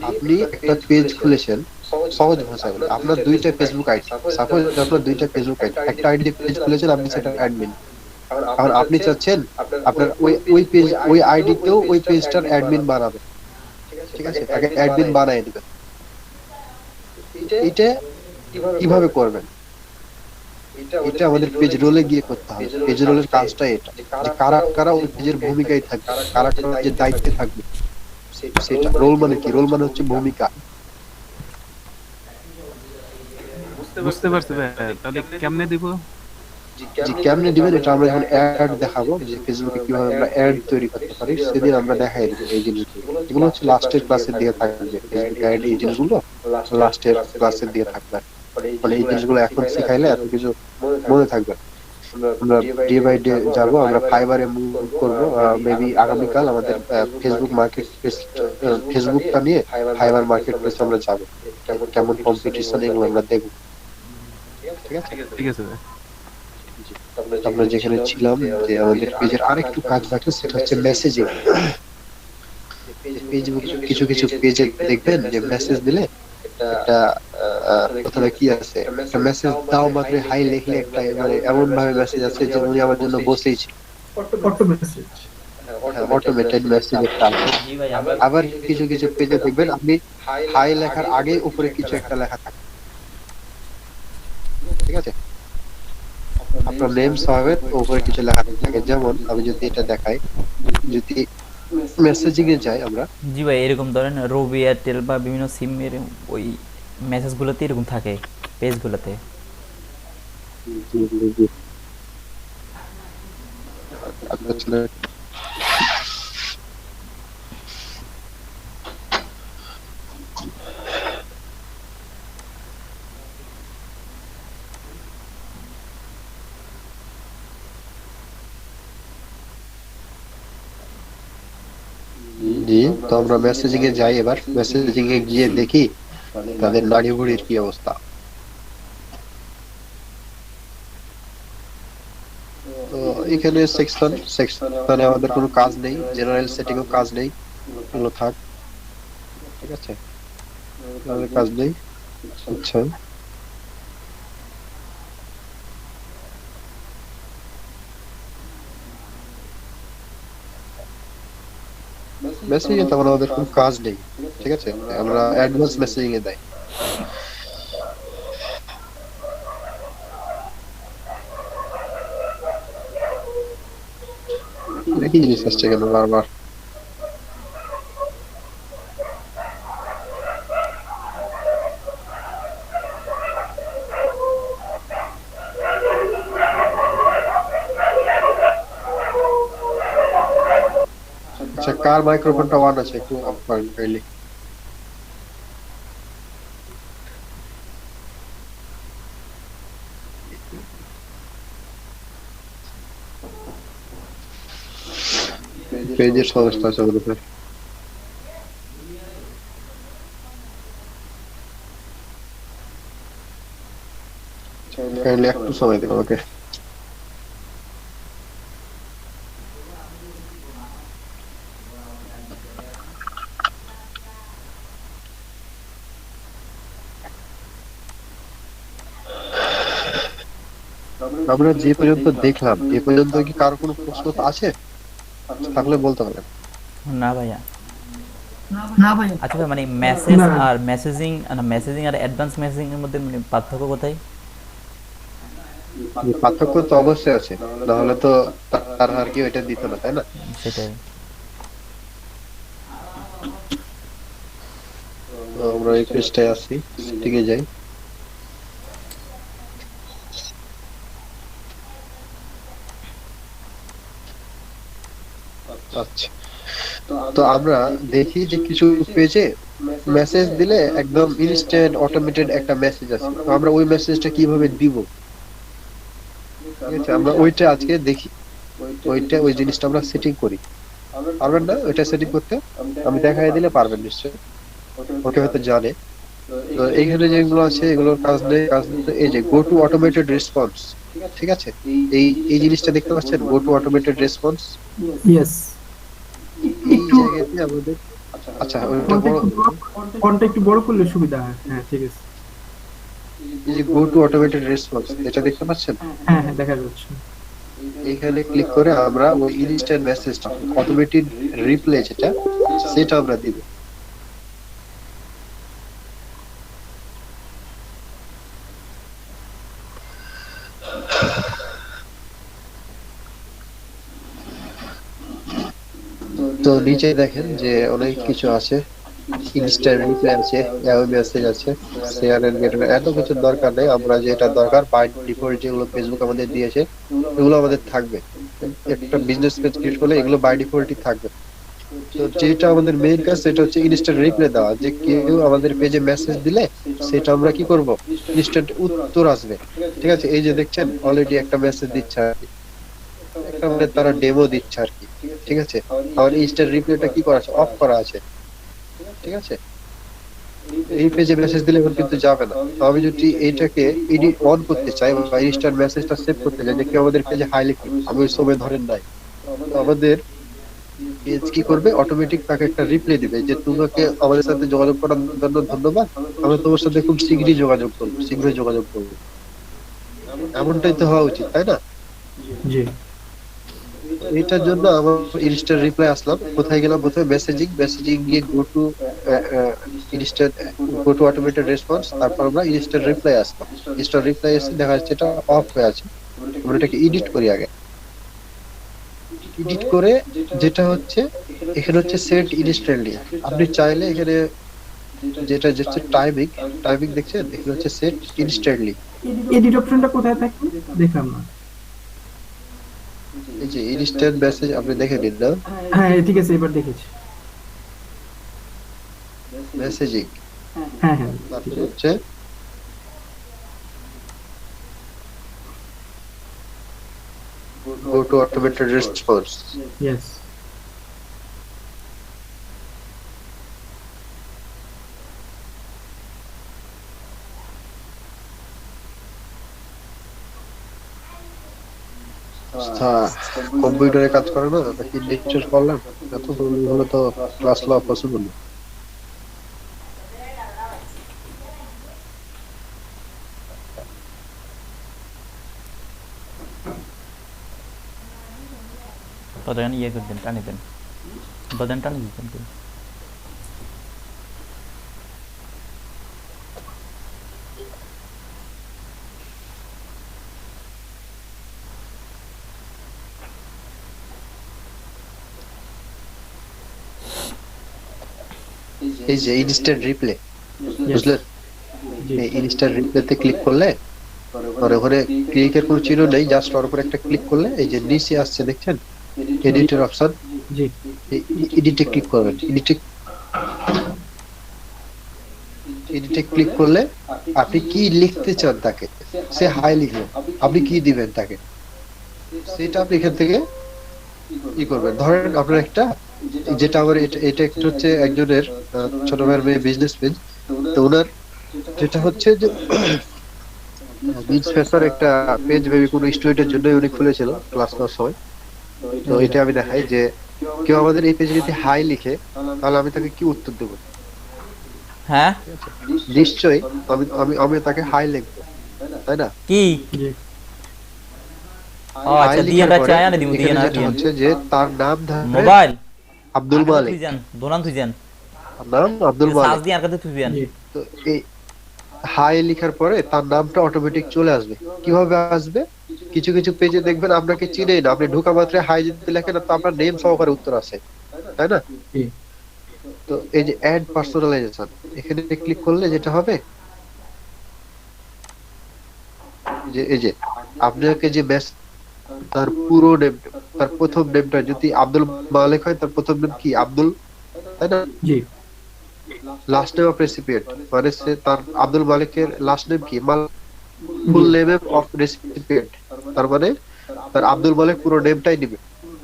আপনি একটা পেজ খুলেছেন, সহজ ভাষায় বলে আপনার দুইটা ফেসবুক আইডি, সাপোজ আপনার দুইটা ফেসবুক আইডি, একটা আইডি পেজ খুলেছেন, আপনি সেটা অ্যাডমিন। এখন আপনি চাচ্ছেন আপনার ওই পেজ, ওই আইডিতেও ওই পেজটার অ্যাডমিন বানাবে, ঠিক আছে? তাকে অ্যাডমিন বানায় দিবেন। এটা কিভাবে করবেন? এটা আমাদের পেজ রোলে গিয়ে করতে হবে। পেজ রোলের কাজটা এটা, যে কারা কারা ওই পেজের ভূমিকায় থাকবে, কারা কারা যে দায়িত্বে থাকবে, সেটা। রোল মানে কি? রোল মানে হচ্ছে ভূমিকা। বুঝতে পারছি ভাইয়া, তাহলে কেমনে দিব? যে কেমনে দিবেন এটা আমরা যখন অ্যাড দেখাবো, যে ফেসবুকে কিভাবে আমরা অ্যাড তৈরি করতে পারি, সেদিন আমরা দেখাই দিব এই জিনিসগুলো। এগুলো হচ্ছে লাস্টের ক্লাসের দিয়ে থাকবে, ফেসবুক অ্যাড এই জিনিসগুলো লাস্টের ক্লাসের দিয়ে থাকবে। মানে এই জিনিসগুলো এখন শিখাইলে এত কিছু মনে থাকবে না। আমরা ডে বাই ডে যাবো, আমরা ফাইবারে মুভ করবো। মেবি আগামীকাল আমাদের ফেসবুক মার্কেট প্লেস, ফেসবুকটা নিয়ে ফাইবার মার্কেট প্লেস আমরা যাবো, কেমন কম্পিটিশন এগুলো আমরা দেখবো, ঠিক আছে? ঠিক আছে ভাইয়া। আমরা যেখানে ছিলাম, যে আমাদের পেজের আরেকটু কাজ বাকি, সেটা হচ্ছে মেসেজিং। ফেসবুক কিছু কিছু পেজে দেখবেন যে মেসেজ দিলে একটা প্রথমে কি আছে, একটা মেসেজ দাও মাত্র হাই লিখলে একটা মানে এমন ভাবে মেসেজ আছে যে উনি আমার জন্য বসেই ছিল, অটো মেসেজ। অটোমেটেড মেসেজ একটা আছে। আবার কিছু কিছু পেজে দেখবেন আপনি হাই লেখার আগে উপরে কিছু একটা লেখা থাকে, ঠিক আছে? আপনার নেম সমেত উপরে কিছু লেখা থাকে। যেমন আমি যদি এটা দেখাই, যদি মেসেজিং এ যাই আমরা, জি ভাই, এরকম ধরেন রবি এয়ারটেল বা বিভিন্ন সিমের ওই মেসেজগুলোতে এরকম থাকে পেজগুলোতে। আসলে জি, তো আমরা মেসেজিং এ যাই। এবার মেসেজিং এ গিয়ে দেখি তাদের নাড়ি ভুড়ির কি অবস্থা। তো এখানে সেকশনে আমাদের কোনো কাজ নেই, জেনারেল সেটিং ও কাজ নেই, এগুলো থাক, ঠিক আছে? আমাদের কাজ নেই। আচ্ছা, মেসেজিং এ তখন আমাদের কোনো কাজ নেই, ঠিক আছে? আমরা অ্যাডভান্স মেসেজিং এ দেই। একই জিনিস আসছে কেন বারবার? আচ্ছা, কার মাইক্রোফোনটা অন আছে একটু অফ করেন কাইন্ডলি। পেজের সমস্যা আছে আমাদের। কাইন্ডলি একটু সময় দিন আমাকে। আমরা যে পর্যন্ত দেখলাম এ পর্যন্ত কি কারো কোনো প্রশ্ন আছে? থাকলে বলতে পারেন। না ভাইয়া। না ভাইয়া, আচ্ছা ভাই, মানে মেসেজ না। আর মেসেজিং, মেসেজিং আর অ্যাডভান্স মেসেজিং এর মধ্যে মানে পার্থক্য কোথায়? পার্থক্য তো অবশ্যই আছে, নাহলে তো তার আর কি ওইটা দিত না, তাই না? সেটাই। তো আমরা এই পেজটায় আসি, ঠিক যাই। আচ্ছা, তো আমরা দেখি যে কিছু পেজে মেসেজ দিলে একদম ইনস্ট্যান্ট অটোমেটেড একটা মেসেজ আছে, তো আমরা ওই মেসেজটা কিভাবে দিব, ঠিক আছে? আমরা ওইটা আজকে দেখি, ওই জিনিসটা আমরা সেটিং করি। পারবেন না ওইটা সেটিং করতে? আমি দেখাই দিলে পারবেন নিশ্চয়ই, ওকে হয়তো জানে। তো এইখানে যেগুলো আছে এগুলোর কাজ নেই, এই যে গো টু অটোমেটেড রেসপন্স, ঠিক আছে? এই এই জিনিসটা দেখতে পাচ্ছেন, go to automated response. Yes. এই একটু জায়গাতে আমাদের, আচ্ছা ওইটা বড়, ফন্টটা একটু বড় করলে সুবিধা হয়। হ্যাঁ ঠিক আছে। এই যে গো টু অটোমেটেড রেসপন্স, এটা দেখতে পাচ্ছেন? হ্যাঁ হ্যাঁ দেখা যাচ্ছে। এখানে ক্লিক করে আমরা ওই ইনস্ট্যান্ট মেসেজটা, অটোমেটেড রিপ্লাই যেটা, সেটা আমরা দিব। তো নিচে দেখেন যে অনেক কিছু আছে, ইনস্ট্যান্ট রিপ্লাই আছে, ইয়াহু মেসেজ আছে, শেয়ার এন্ড গেট, এত কিছু দরকার নেই। আমরা যেটা দরকার বাই ডিফল্ট যেগুলো ফেসবুক আমাদের দিয়েছে এগুলো আমাদের থাকবে। একটা বিজনেস পেজ ক্রিয়েট করলে এগুলো বাই ডিফল্টই থাকবে। তো যেটা আমাদের মেইন কাজ সেটা হচ্ছে ইনস্ট্যান্ট রিপ্লাই দেওয়া, যে কেউ আমাদের পেজে মেসেজ দিলে সেটা আমরা কি করব, ইনস্ট্যান্ট উত্তর আসবে, ঠিক আছে? এই যে দেখছেন অলরেডি একটা মেসেজ দিচ্ছে আর কি, একটা মানে তারা ডেমো দিচ্ছে আর কি, ঠিক আছে? আমার ইনস্ট্যান্ট রিপ্লাইটা কি করা আছে, অফ করা আছে, ঠিক আছে? এই পেজে মেসেজ দিলে এখন কিন্তু যাবে না। তো আমি যদি এইটাকে এডিট অন করতে চাই বা ইনস্ট্যান্ট মেসেজটা সেভ করতে চাই, যে কেউ আমাদের পেজে হাই লিখবে, আমি ওই সময় ধরেন নাই, তো আমাদের পেজ কি করবে, অটোমেটিক তাকে একটা রিপ্লাই দিবে যে তোমাকে আমাদের সাথে যোগাযোগ করার জন্য ধন্যবাদ, আমরা তোমার সাথে খুব শীঘ্রই যোগাযোগ করবো। এমনটাই তো হওয়া উচিত, তাই না? জি। এটার জন্য আমার ইনস্ট্যান্ট রিপ্লাই আসলাম, কোথায় গেলাম, প্রথমে মেসেজিং গিয়ে instant go to automated response, তারপর আমরা ইনস্ট্যান্ট রিপ্লাই আসলাম। ইনস্ট্যান্ট রিপ্লাই এসে দেখা যাচ্ছে এটা অফ হয়ে আছে। আমরা এটাকে এডিট করি আগে, এডিট করে যেটা হচ্ছে এখানে হচ্ছে সেট ইনস্ট্যান্টলি। আপনি চাইলে এখানে যেটা হচ্ছে টাইমিং দেখছেন, এখানে হচ্ছে সেট ইনস্ট্যান্টলি। এডিট অপশনটা কোথায় থাকে দেখলাম না। এই যে ইনস্ট্যান্ট মেসেজ আপনি দেখে নিন না, হ্যাঁ ঠিক আছে, এবার দেখেছি। মেসেজিং, হ্যাঁ হ্যাঁ তারপর হচ্ছে go to automated response. Yes. কম্পিউটারে কাজ করে না নাকি লেকচার করলাম, এত হলে তো ক্লাস লওয়া পসিবল না। বাদান ইয়ে করে দেন, টানে দেন, বাদান টানে দিতেন। এই যে ইনস্ট্যান্ট রিপ্লে, Yes. বুঝলেন? জি। এই ইনস্ট্যান্ট রিপ্লেতে ক্লিক করলে আর ওখানে ক্লিকের কোনো চিহ্ন নেই, জাস্ট ওর উপর একটা ক্লিক করলে এই যে নিচে আসছে দেখছেন এডিটের অপশন, জি। এডিটে ক্লিক করবেন। এডিটে ক্লিক করলে আপনি কি লিখতে চান তাকে, সে হাই লিখলো, আপনি কি দিবেন তাকে, সেটা আপনি এখান থেকে ই করবেন, ধরেন আপনার একটা, যেটা আমার এটা একটা হচ্ছে একজনের ছোট ভাইয়ের মেয়ে বিজনেস পেজ। তো ওনার যেটা হচ্ছে যে বিজ ফেসার একটা পেজ মেবি কোনো স্টুডেন্টের জন্য উনি খুলেছিল ক্লাস করার সময়। তো এটা আমি দেখাই যে কেউ আমাদের এই পেজে যদি হাই লিখে, তাহলে আমি তাকে কি উত্তর দেবো? হ্যাঁ ঠিক আছে, নিশ্চয়ই আমি আমি আমি তাকে হাই লিখবো, তাই না? কি জি ও হাই আচ্ছা লিখার দিয়ানটা পরে চায় না দিমু এখানে দিয়ান আর যেটা দিয়ান হচ্ছে যে তার নাম ধরে মোবাইল আব্দুল আর কাছে মালিক, তুই যান দোলান তুই যান তার নাম আব্দুল সাজ মালিক। দিয়ে আর কাছে তুই যান জি তো এই হাই লেখার পরে তার নামটা অটোমেটিক চলে আসবে। কিভাবে আসবে? কিছু কিছু পেজে দেখবেন আপনাকে চিনেই না, আপনি ঢোকা মাত্র হাই যদি লেখেন তো আপনার নেম সহকারে উত্তর আসে, তাই না? জি তো এই যে অ্যাড পার্সোনালাইজেশন, এখানে ক্লিক করলে যেটা হবে যে এই যে আপনাকে যে মেসেজ, তার পুরো নেম, তার প্রথম নেমটা যদি আব্দুল মালিক হয়, তার প্রথম নাম কি? আব্দুল, তাই না? জি লাস্ট নেম অফ রেসিপিয়েন্ট, মানে সে তার আব্দুল মালিকের লাস্ট নেম কি? ফুল নেম অফ রেসিপিয়েন্ট, তার মানে তার আব্দুল মালিক পুরো নেমটাই নিবে।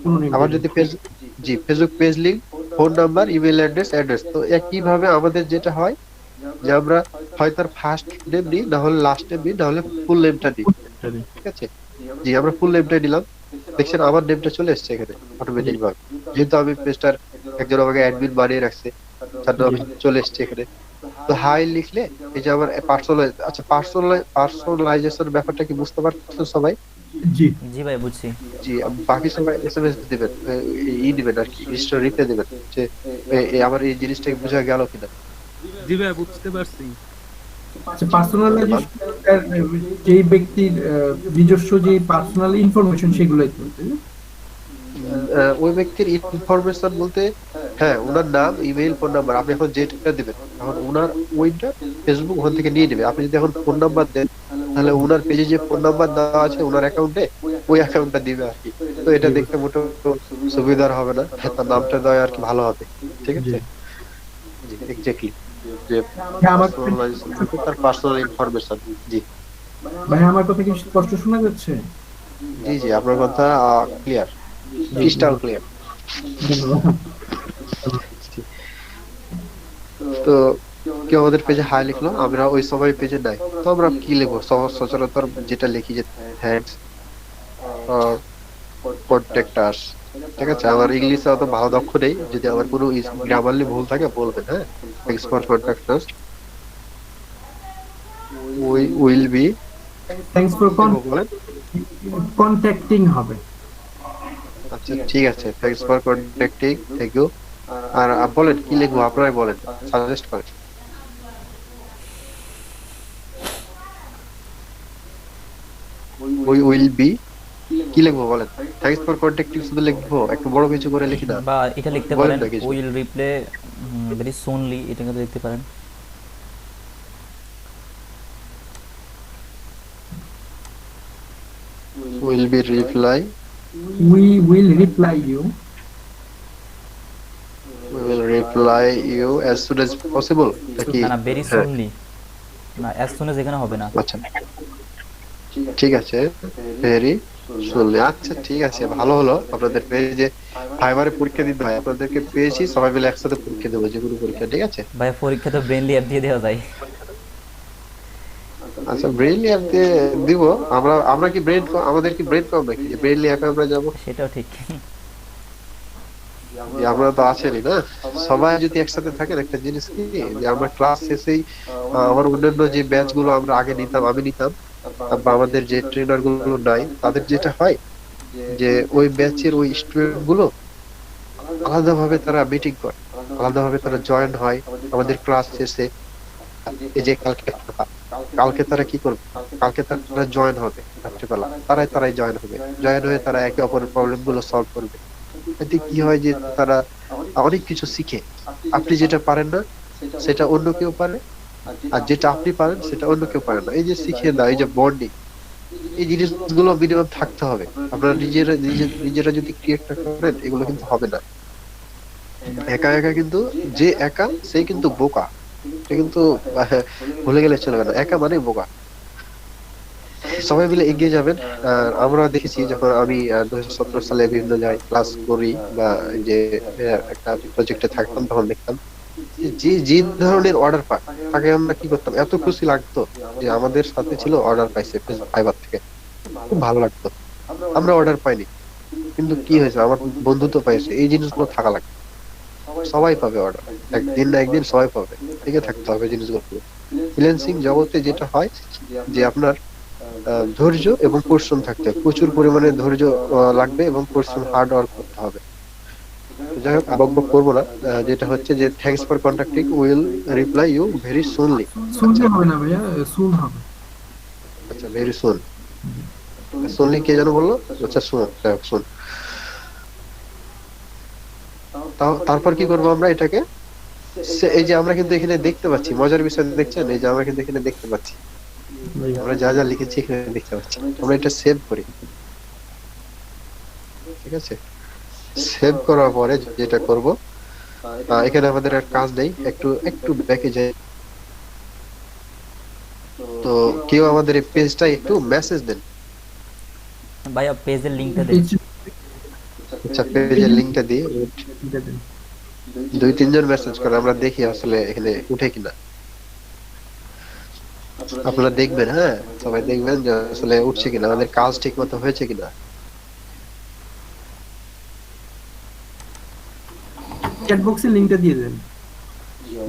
পুরো name আবার দিবেন। যদি Facebook page link, phone number, email address. তো একই ভাবে আমাদের যেটা হয় যে আমরা হয় তার ফার্স্ট নেম নিই, না হলে লাস্ট নেম নিই, না হলে ফুল নেমটা নিই। ঠিক আছে, জি আমরা ফুল নেমটাই নিলাম। দেখছেন আমার নেমটা চলে এসেছে এখানে অটোমেটিক ভাবে, যেহেতু আমি পেজটার একজন আমাকে অ্যাডমিন বানিয়ে রাখছে, তার নাম চলে এসেছে এখানে। তো হাই লিখলে এই যে আমার পার্সোনালাইজেশন ব্যাপারটা কি বুঝতে পারছেন সবাই? জি জি ভাই বুঝছি জি, বাকি সবাই এসএমএস দিবেন, দিবেন আর কি, রিপ্লাই দিবেন যে আমার এই জিনিসটা বোঝা গেল কিনা। জি ভাই বুঝতে পারছি। আচ্ছা পার্সোনালাইজেশন যেই ব্যক্তির নিজস্ব যে পার্সোনাল ইনফরমেশন সেগুলোই তো তাই না? ওই ব্যক্তির ইনফরমেশন বলতে, হ্যাঁ ওনার নাম, ইমেইল, ফোন নাম্বার, আপনি এখন যেটা দিবেন এখন ওনার ওইটা ফেসবুক ওখান থেকে নিয়ে নেবে। আপনি যদি এখন ফোন নাম্বার দেন, তাহলে ওনার পেজে যে ফোন নাম্বার দেওয়া আছে ওনার অ্যাকাউন্টে, ওই অ্যাকাউন্টটা দিবে আর কি। তো এটা জি দেখতে মোটেও সুবিধার হবে না, তার নামটা দেওয়া আর কি ভালো হবে। ঠিক জি আছে, জি এক্স্যাক্টলি, যে হ্যাঁ, আমার পার্সোনালাইজেশন তার পার্সোনাল ইনফরমেশন। জি ভাই আমার কথা কি স্পষ্ট শোনা যাচ্ছে? জি জি আপনার কথা ক্লিয়ার, জি ক্রিস্টাল ক্লিয়ার। ধন্যবাদ। তো কেউ আমাদের পেজে হাই লিখলো, আমরা ওই সময় পেজে নাই, তো আমরা কি লিখবো? সচরাচর যেটা লিখি যে থ্যাঙ্কস ফর কন্ট্যাক্ট আস। ঠিক আছে, আমার ইংলিশে অত ভালো দক্ষ নেই, যদি আমার কোনো গ্রামারলি ভুল থাকে বলবেন। হ্যাঁ, thanks for contact us, we will be, thanks for বলেন। কন্ট্যাক্টিং হবে। আচ্ছা ঠিক আছে, thanks for contacting, thank you. আর বলেন কি লিখবো, আপনারাই বলেন, সাজেস্ট করেন। উই উইল বি, কি লিখবো বলেন? থ্যাঙ্কস ফর কন্ট্যাক্টিং শুধু লিখবো, একটু বড় কিছু করে লিখি না? বা এটা লিখতে বলেন পারেন না কিছু। উইল রিপ্লে ভেরি সুনলি, এটা কিন্তু লিখতে পারেন। Will be reply, we will reply you. we will reply you as soon as possible নাকি? না না ভেরি হ্যাঁ, সুনলি, না অ্যাজ সুন এজ এখানে হবে না। আচ্ছা ঠিক আছে, ভেরি শুনলে। আচ্ছা ঠিক আছে, ভালো হলো আপনাদের পেজে ফাইবারে পরীক্ষা দিতে হয়, আপনাদেরকে পেয়েছি, সবাই মিলে একসাথে পরীক্ষা দেবো, যে কোনো পরীক্ষা। ঠিক আছে, ভাই পরীক্ষা তো ব্রেনলি অ্যাপ দিয়ে দেওয়া যায়। আচ্ছা ব্রেইনলি অ্যাপ দিয়ে দিব আমরা। আমরা কি ব্রেন, আমাদের কি ব্রেন কম নাকি যে ব্রেইনলি অ্যাপে আমরা যাবো? সেটাও ঠিক। যে আমরা তো আছেনই না, সবাই যদি একসাথে থাকেন, একটা জিনিস কি যে আমরা ক্লাস শেষেই আমার অন্যান্য যে ব্যাচ গুলো আমরা আগে নিতাম, আমি নিতাম, বা আমাদের যে ট্রেনার গুলো নাই, তাদের যেটা হয় যে ওই ব্যাচের ওই স্টুডেন্ট গুলো আলাদাভাবে তারা মিটিং করে, আলাদাভাবে তারা জয়েন হয় আমাদের ক্লাস শেষে। এই যে কালকে তারা কি করবে, কালকে তারা জয়েন হবে রাত্রিবেলা, তারাই জয়েন হবে, জয়েন হয়ে তারা একে অপরের প্রবলেম গুলো সলভ করবে। এতে কি হয় যে তারা অনেক কিছু শিখে। আপনি যেটা পারেন না সেটা অন্য কেউ পারে, আর যেটা আপনি পারেন সেটা অন্য কেউ পারে না। এই যে শিখিয়ে দাও, এই যে বন্ডিং, এই জিনিসগুলো মিনিমাম থাকতে হবে। আপনারা নিজেরা যদি ক্রিয়েট না করেন, এগুলো কিন্তু হবে না। একা একা কিন্তু, যে একা সেই কিন্তু বোকা, এটা কিন্তু ভুলে গেলে চলবে না, একা মানে বোকা। সবাই মিলে এগিয়ে যাবেন। আর আমরা দেখেছি যখন আমি 2017 সালে বিভিন্ন জায়গায় ক্লাস করি বা যে একটা প্রজেক্টে থাকতাম, তখন দেখতাম যে যে যে ধরনের অর্ডার পায় তাকে আমরা কি করতাম, এত খুশি লাগতো যে আমাদের সাথে ছিল, অর্ডার পাইছে ফাইবার থেকে, খুব ভালো লাগতো। আমরা অর্ডার পাইনি, কিন্তু কি হয়েছে, আমার বন্ধু তো পাইছে। এই জিনিসগুলো থাকা লাগবে, সবাই পাবে অর্ডার, একদিন না একদিন সবাই পাবে, টিকে থাকতে হবে জিনিসগুলো। ফ্রিল্যান্সিং জগতে যেটা হয় যে আপনার ধৈর্য এবং পরিশ্রম থাকতে হবে, প্রচুর পরিমাণে ধৈর্য লাগবে এবং পরিশ্রম, হার্ড ওয়ার্ক করতে হবে। তো যাই হোক, বক বক করবো না। যেটা হচ্ছে যে thanks for contacting, will reply you very soonly. শুনলে হবে না ভাইয়া, শুন হবে। আচ্ছা, ভেরি সুন। সুনলি কে যেন বললো? আচ্ছা, শুন, শুন। তারপর কি করবো আমরা এটাকে, এই যে আমরা কিন্তু এখানে দেখতে পাচ্ছি, মজার বিষয় দেখছেন, এই যে আমরা কিন্তু এখানে দেখতে পাচ্ছি, আমরা যা যা লিখেছি এখানে দেখতে পাচ্ছি। আমরা এটা সেভ করি, ঠিক আছে? সেভ করার পরে যেটা করব, এখানে আমাদের আর কাজ নেই, একটু একটু ব্যাকে যাই। তো কেউ আমাদের এই পেজটা একটু মেসেজ দেন। ভাইয়া পেজের লিঙ্কটা দেন। আচ্ছা, পেজের লিংকটা দিই। 2-3 জন মেসেজ করে, আমরা দেখি আসলে এখানে উঠে কিনা। আপনারা দেখবেন, হ্যাঁ, সবাই দেখবেন যে আসলে উঠছে কিনা, আমাদের কাজ ঠিক মতো হয়েছে কিনা। চ্যাট বক্সের লিংকটা দিয়ে দেন।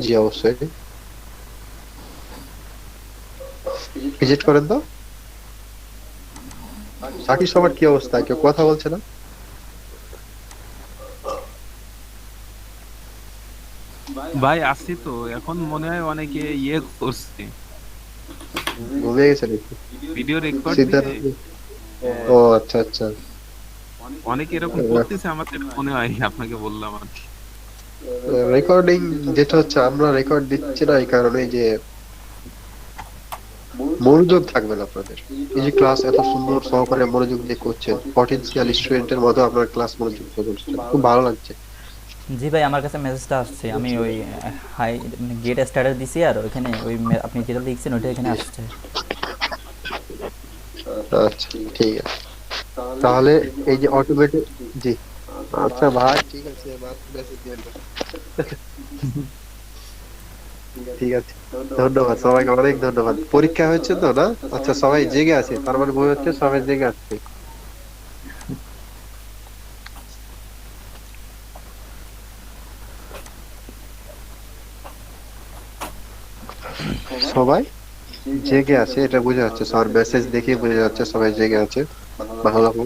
জি অবশ্যই, ভিজিট করেন তো। বাকি সবার কি অবস্থা, কেউ কথা বলছে না? ভাই আসছি তো, এখন মনে হয় অনেকে ইয়ে করছে, ঘুমিয়ে গেছে নাকি? Video record Siddharth? দিয়ে। ও আচ্ছা আচ্ছা। অনেকে এরকম করতেছে, আমার যেটা মনে হয় আপনাকে বললাম আর কি। রেকর্ডিং যেটা হচ্ছে, আমরা রেকর্ড দিচ্ছি না এই কারণে যে মনোযোগ থাকবে না আপনাদের। এই যে ক্লাস এত সুন্দর সহকারে মনোযোগ দিয়ে করছেন, পটেনশিয়াল স্টুডেন্টের মতো আপনার ক্লাস মনোযোগ দিয়ে করছেন, খুব ভালো লাগছে। জি ভাই, আমার কাছে মেসেজটা আসছে, আমি ওই হাই মানে গেট স্টার্টার দিছি, আর ওইখানে ওই আপনি যেটা লিখছেন ওইটা এখানে আসছে। আচ্ছা, ঠিক আছে। তাহলে এই যে অটোমেটিক, জি, আচ্ছা ভাই, ঠিক আছে, মেসেজ দিবেন না। ঠিক আছে, ধন্যবাদ সবাইকে, অনেক ধন্যবাদ। পরীক্ষা হয়েছে তো না? আচ্ছা, সবাই জেগে আছে, তার মানে বই হচ্ছে সবাই জেগে আছে। সবাই জেগে আছে, এটা বোঝা যাচ্ছে, সবার মেসেজ দেখে বোঝা যাচ্ছে সবাই জেগে আছে। ভালো লাগলো।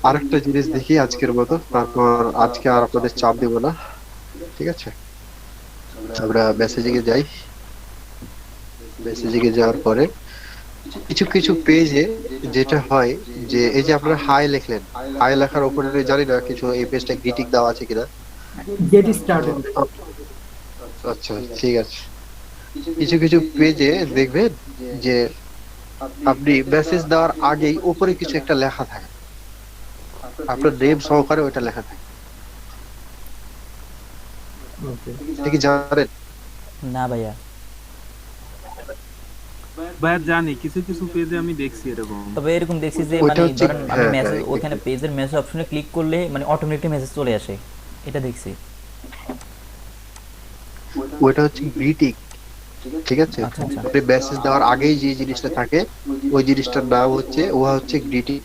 আরেকটা জিনিস দেখি আজকের মতো, তারপর আজকে আর আপনাদের চাপ দিব না, ঠিক আছে? আমরা মেসেজিং এ যাই। মেসেজিং এ যাওয়ার পরে কিছু কিছু পেজে যেটা হয় যে, এই যে আপনারা হাই লিখলেন, হাই লেখার উপরে জানি না কিছু এই পেজটা গ্রিটিং দেওয়া আছে কিনা। Get started. আচ্ছা, ঠিক আছে। কিছু কিছু পেজে দেখবেন যে আপনি মেসেজ দেওয়ার আগেই উপরে কিছু একটা লেখা থাকে, আপনার নেম সহকারে ওইটা লেখা থাকে। ওকে। এটা কি জানেন? না ভাইয়া। ভাই জানি, কিছু কিছু পেজে আমি দেখছি এরকম। তবে এরকম দেখছি যে ওইটা মানে হচ্ছে, ধরেন আমি হ্যাঁ মেসেজ হ্যাঁ, ওখানে পেজের মেসেজ অপশনে ক্লিক করলে মানে অটোমেটিক মেসেজ চলে আসে, এটা দেখছি। ওইটা হচ্ছে গ্রিটিং, ঠিক আছে? আচ্ছা আচ্ছা। আপনি মেসেজ দেওয়ার আগেই যে জিনিসটা থাকে, ওই জিনিসটার নাম হচ্ছে, উহা হচ্ছে গ্রিটিং।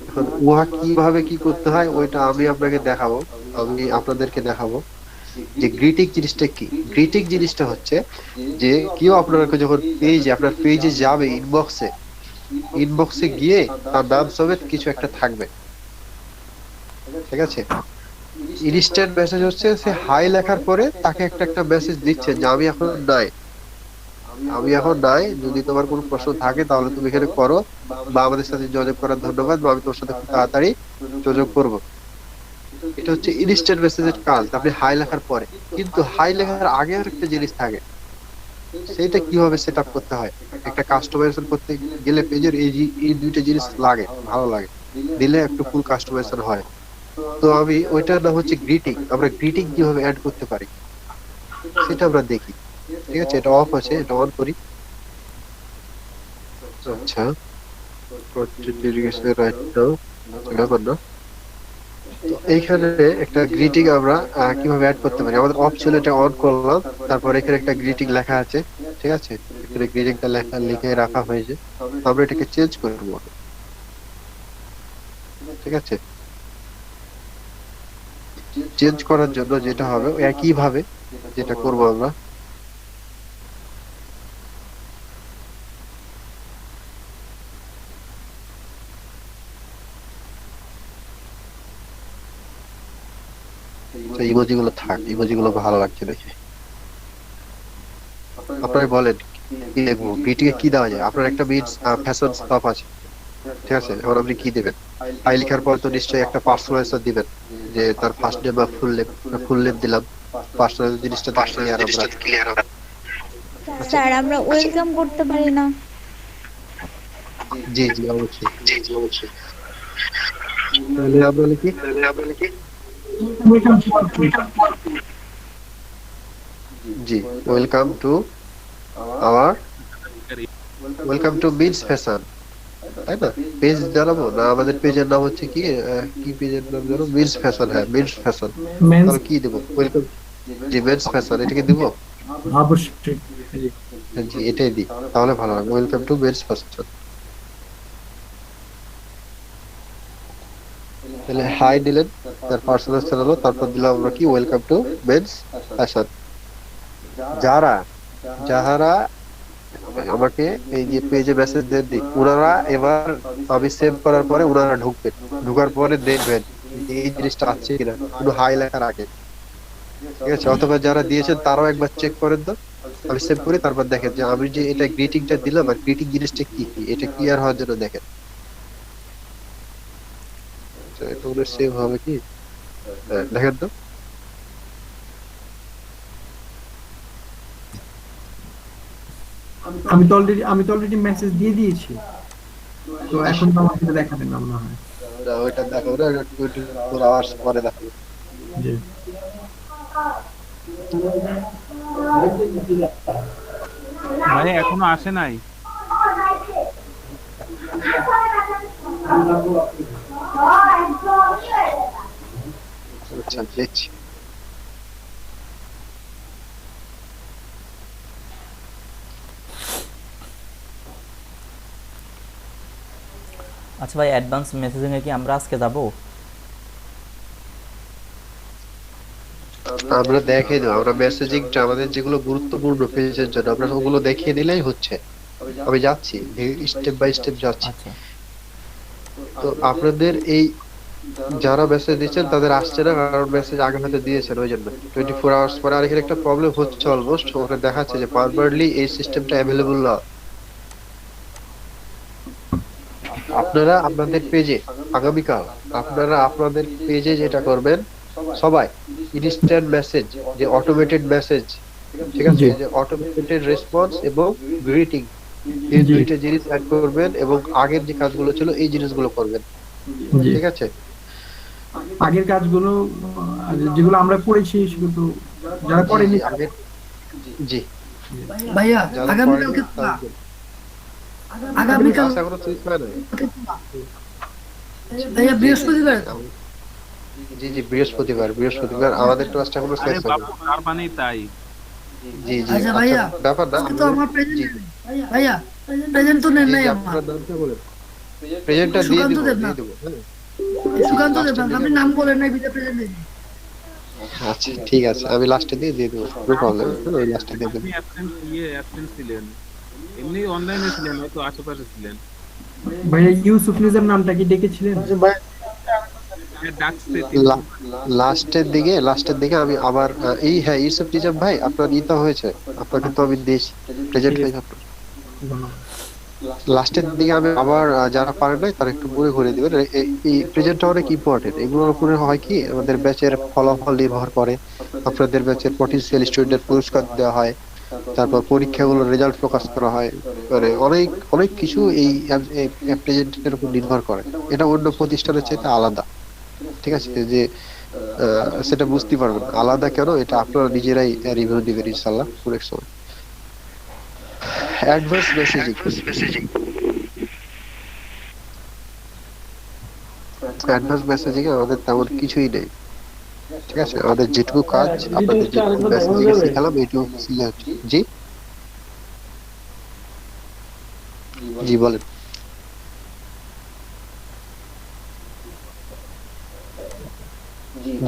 এখন উহা কিভাবে কি করতে হয় ওইটা আমি আপনাকে দেখাবো, আমি আপনাদেরকে দেখাবো যে গ্রিটিং জিনিসটা কি। গ্রিটিং জিনিসটা হচ্ছে যে কেউ আপনাকে যখন পেজে, আপনার পেজে যাবে, ইনবক্সে, ইনবক্সে গিয়ে তার নাম সমেত কিছু একটা থাকবে, ঠিক আছে? ইনস্ট্যান্ট মেসেজ হচ্ছে সে হাই লেখার পরে তাকে একটা একটা মেসেজ দিচ্ছে যে আমি এখন নাই, আমি এখন নাই, যদি তোমার কোনো প্রশ্ন থাকে তাহলে তুমি এখানে করো, বা আমাদের সাথে যোগাযোগ করার ধন্যবাদ, বা আমি তোমার সাথে খুব তাড়াতাড়ি যোগাযোগ করব। এটা হচ্ছে ইনস্ট্যান্ট মেসেজের কাজ, আপনি হাই লেখার পরে। কিন্তু হাই লেখার আগে আর একটা জিনিস থাকে, সেইটা কিভাবে সেট আপ করতে হয়। একটা কাস্টমাইজেশন করতে গেলে পেজের এই দুইটা জিনিস লাগে, ভালো লাগে, দিলে একটু ফুল কাস্টমাইজেশন হয়। তো আমি ওইটার নাম হচ্ছে গ্রিটিং। আমরা গ্রিটিং কিভাবে অ্যাড করতে পারি সেটা আমরা দেখি, ঠিক আছে? এটা অফ আছে, এটা অন করি। আচ্ছা, রাইট নাও ব্যাপার না। তো এইখানে একটা গ্রিটিং আমরা কিভাবে অ্যাড করতে পারি, আমাদের অপশন এটা অন করলাম, তারপর এখানে একটা গ্রিটিং লেখা আছে, ঠিক আছে, এখানে গ্রিটিংটা লেখা লিখে রাখা হয়েছে। তো আমরা এটাকে চেঞ্জ করবো, ঠিক আছে। চেঞ্জ করার জন্য যেটা হবে একই ভাবে যেটা করবো আমরা, ইমোজি গুলো থাক, ইমোজি গুলো ভালো লাগছে দেখে। আপনারা বলেন কি লিখবো, গ্রিটিং এ কি দেওয়া যায়? আপনার একটা মিনস ফ্যাশন স্টপ আছে, ঠিক আছে, এখন আপনি কি দিবেন? আই লেখার পর তো নিশ্চয়ই একটা পার্সোনাল অ্যান্সার দিবেন, যে তার ফার্স্ট নেম বা ফুল নেম দিলাম, পার্সোনাল জিনিসটা তো ক্লিয়ার আমরা। স্যার আমরা ওয়েলকাম করতে পারি না? জি জি অবশ্যই, তাহলে আমরা লিখি জি, welcome to our, welcome to means fashion, তাই না? পেজ জানাবো না, আমাদের পেজের নাম হচ্ছে কি, কি পেজের নাম জানো? মিনস ফ্যাশন, হ্যাঁ মিনস ফ্যাশন। মেন্স তাহলে কি দেবো? ওয়েলকাম জি মেন্স ফ্যাশন, এটাকে দিব? অবশ্যই। হ্যাঁ, জি এটাই দিই, তাহলে ভালো হবে। ওয়েলকাম টু মেন্স ফ্যাশন, তাহলে হাই দিলেন, তার পার্সোনাল হলো, তারপর দিলাম আমরা কি, ওয়েলকাম টু মেন্স ফ্যাশন। যারা যাহারা আমাকে এই যে পেজে মেসেজ দেন, ওনারা এবার আমি সেভ করার পরে ওনারা ঢুকবেন, ঢুকার পরে দেখবেন যে এই জিনিসটা আছে কিনা, কোনো হাই লেখার আগে, ঠিক আছে। অথবা যারা দিয়েছেন তারাও একবার চেক করেন তো, আমি সেভ করি, তারপর দেখেন যে আমি যে এটা গ্রিটিংটা দিলাম, আর গ্রিটিং জিনিসটা কি কি, এটা ক্লিয়ার হওয়ার জন্য দেখেন। আচ্ছা, এটা মনে সেভ হবে কি, হ্যাঁ, দেখেন তো। আমি তো অলরেডি মেসেজ দিয়ে দিয়েছি, তো এখন তো আমাকে এটা দেখাবেন না মনে হয়। না, ওইটা দেখাবো না, 24 আওয়ার্স পরে দেখাবো। জি। ভাই এখনো আসে নাই। আচ্ছা দেখছি। আচ্ছা ভাই, অ্যাডভান্স মেসেজিং এ কি আমরা আজকে যাব? আমরা দেখিয়ে দেবো, আমরা মেসেজিংটা আমাদের যেগুলো গুরুত্বপূর্ণ পেজের জন্য আমরা ওগুলো দেখিয়ে দিলেই হচ্ছে। আমি যাচ্ছি, স্টেপ বাই স্টেপ যাচ্ছি। আচ্ছা তো আপনাদের এই যারা মেসেজ দিচ্ছেন তাদের আসছে না, কারণ মেসেজ আগে হয়তো দিয়েছেন ওই জন্য 24 আওয়ার্স পরে। আর এখানে একটা প্রবলেম হচ্ছে, অলমোস্ট ওখানে দেখাচ্ছে যে পারমানেন্টলি এই সিস্টেমটা অ্যাভেলেবল না। আপনারা আপনাদের পেজে আগামীকাল আপনারা আপনাদের পেজে যেটা করবেন, সবাই ইনস্ট্যান্ট মেসেজ, যে অটোমেটেড মেসেজ, ঠিক আছে, জি। যে অটোমেটেড রেসপন্স এবং গ্রিটিং, এই জি। দুইটা জিনিস অ্যাড করবেন, এবং আগের যে কাজগুলো ছিল এই জিনিসগুলো করবেন, জি। ঠিক আছে। আগের কাজগুলো যেগুলো আমরা করেছি সেগুলো তো যারা জি করেনি জি আগের, জি ভাইয়া যারা আগামীকালকে করেনি তাদের, আগামীকাল ক্লাস এখনো শেষ হয় নাই। ভাইয়া বৃহস্পতিবার জি জি বৃহস্পতিবার আমাদের ক্লাসটা এখনো আরে শেষ হয়নি। বাপু, তার মানেই তাই। জি জি আচ্ছা আচ্ছা, ভাইয়া ব্যাপার না, আজকে তো আমার প্রেজেন্ট জি ভাইয়া প্রেজেন্ট তো নেন জি নাই জি আমার আপনার নামটা বলেন, প্রেজেন্টটা দিয়ে সুকান্ত দিব দেবনাথ। দিয়ে দিব, হ্যাঁ। সুকান্ত লাস্টের দেবনাথ, দিকে আপনি নাম বলেন নাই বিজয় প্রেজেন্ট দেন। আচ্ছা ঠিক আছে, আমি লাস্টে দিয়ে দেবো, নো প্রবলেম, ওই লাস্টে দিয়ে দেবো। আপনি অ্যাবসেন্ট ছিলেন, এমনি অনলাইনে ছিলেন, হয়তো আশেপাশে ছিলেন। ভাইয়া ইউসুফ নিজাম নামটা কি ডেকেছিলেন? হ্যাঁ, ডাকছে লাস্টের দিকে আমি আবার এই, হ্যাঁ ইউসুফ নিজাম ভাই, আপনার ইতা হয়েছে, আপনাকে তো আমি দিয়েছি, প্রেজেন্ট হয়েছে আপনার। লাস্টের দিকে আমি আবার যারা পারে নাই তারা একটু মনে করে দিবেন, এই প্রেজেন্টটা অনেক ইম্পর্টেন্ট। এগুলোর উপরে হয় কি, আমাদের ব্যাচের ফলাফল নির্ভর করে, আপনাদের ব্যাচের পটেনশিয়াল স্টুডেন্টদের পুরস্কার দেওয়া হয়, তারপর পরীক্ষাগুলোর রেজাল্ট প্রকাশ করা হয়, মানে অনেক অনেক কিছু এই প্রেজেন্টের উপর নির্ভর করে। এটা অন্য প্রতিষ্ঠানের চাইতে আলাদা, ঠিক আছে, যে সেটা বুঝতে পারবেন আলাদা কেন, এটা আপনারা নিজেরাই রিভিউ দিবেন ইনশাল্লাহ নেক্সট সময়। অ্যাডভান্স মেসেজিং অ্যাডভান্স মেসেজিং এ আমাদের তেমন কিছুই নেই, ঠিক আছে? আমাদের যেটুকু কাজ, আপনাদের যেটুকু মেসেজিং এ শিখালাম এইটুকু শিখলে হচ্ছে। জি জি বলেন।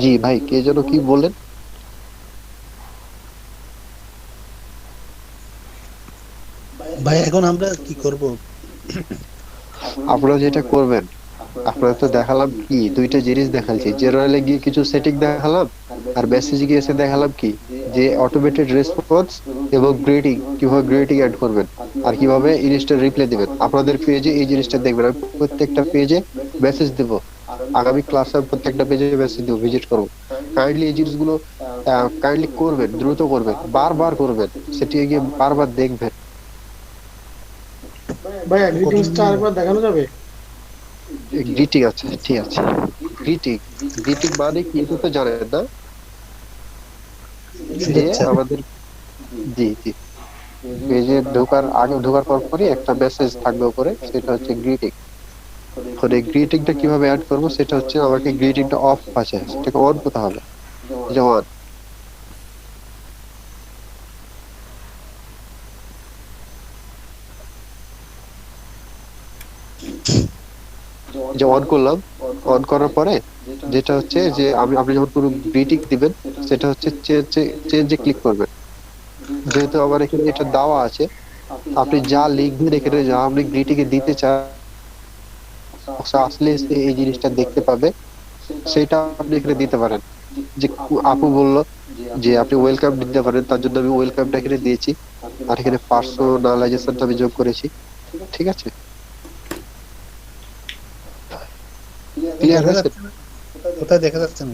জি ভাই, কে যেন কি বলেন? ভাই এখন আমরা কি করব? আপনারা যেটা করবেন, আপনারা তো দেখালাম কি দুইটা জিনিস দেখাচ্ছি, জেনারেলে গিয়ে কিছু সেটিং দেখালাম, আর মেসেজে গিয়ে এসে দেখালাম কি যে অটোমেটেড রেসপন্স এবং গ্রেডিং, কিভাবে গ্রেডিং অ্যাড করবেন আর কিভাবে ইনস্টা রিপ্লাই দিবেন। আপনাদের পেজে এই জিনিসটা দেখবেন, আমি প্রত্যেকটা পেজে মেসেজ দেব, আগামী ক্লাসে প্রত্যেকটা পেজে মেসেজ দেবো, ভিজিট করবো। কাইন্ডলি এই জিনিসগুলো কাইন্ডলি করবেন, দ্রুত করবেন, বারবার করবেন, সেটি গিয়ে বারবার দেখবেন। ভাইয়া গ্রিটিংসটা আরেকবার দেখানো যাবে? গ্রিটিং আছে, ঠিক আছে। গ্রিটিং, গ্রিটিং মানে কি এটা তো জানেন না? যে আমাদের, জি জি, পেজে ঢোকার আগে, ঢোকার পর পরই একটা মেসেজ থাকবে উপরে, সেটা হচ্ছে গ্রিটিং। এখন এই গ্রিটিংটা কিভাবে অ্যাড করবো, সেটা হচ্ছে আমাকে গ্রিটিংটা অফ আছে সেটাকে অন করতে হবে। যেমন যে অন করলাম, অন করার পরে যেটা হচ্ছে যে আপনি যখন কোনো গ্রিটিং দিবেন, সেটা হচ্ছে চেঞ্জে ক্লিক করবেন। যেহেতু আমার এখানে এটা দেওয়া আছে, আপনি যা লিখবেন এখানে, যা আপনি গ্রিটিং এ দিতে চান, আসলে সে এই জিনিসটা দেখতে পাবে, সেটা আপনি এখানে দিতে পারেন। যে আপু বললো যে আপনি ওয়েলকাম দিতে পারেন, তার জন্য আমি ওয়েলকামটা এখানে দিয়েছি, আর এখানে পার্সোনালাইজেশনটা আমি যোগ করেছি, ঠিক আছে? ক্লিয়ার হয়েছে? কোথায় দেখা যাচ্ছে না?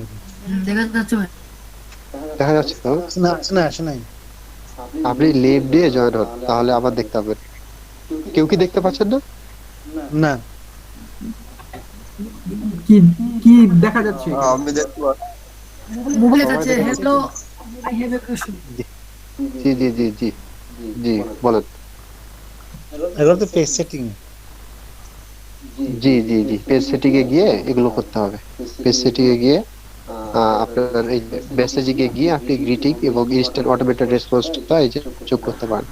দেখা যাচ্ছে ভাই। দেখা যাচ্ছে তো? আসে নাই। আপনি লিভ দিয়ে জয়েন হন, তাহলে আবার দেখতে পাবেন। কেউ কি দেখতে পাচ্ছেন না? না, কি কি দেখা যাচ্ছে? আমি দেখতে পাচ্ছি। মোবাইলে যাচ্ছে hello I have a question. জি জি জি জি জি বলেন। এগুলো তো পেজ সেটিং। জি জি জি, পেজ সেটিং এ গিয়ে এগুলো করতে হবে। পেজ সেটিং এ গিয়ে আপনার এই মেসেজিং এ গিয়ে আপনি গ্রিটিং এবং ইনস্ট্যান্ট অটোমেটেড রেসপন্সটা এই যে যোগ করতে পারেন।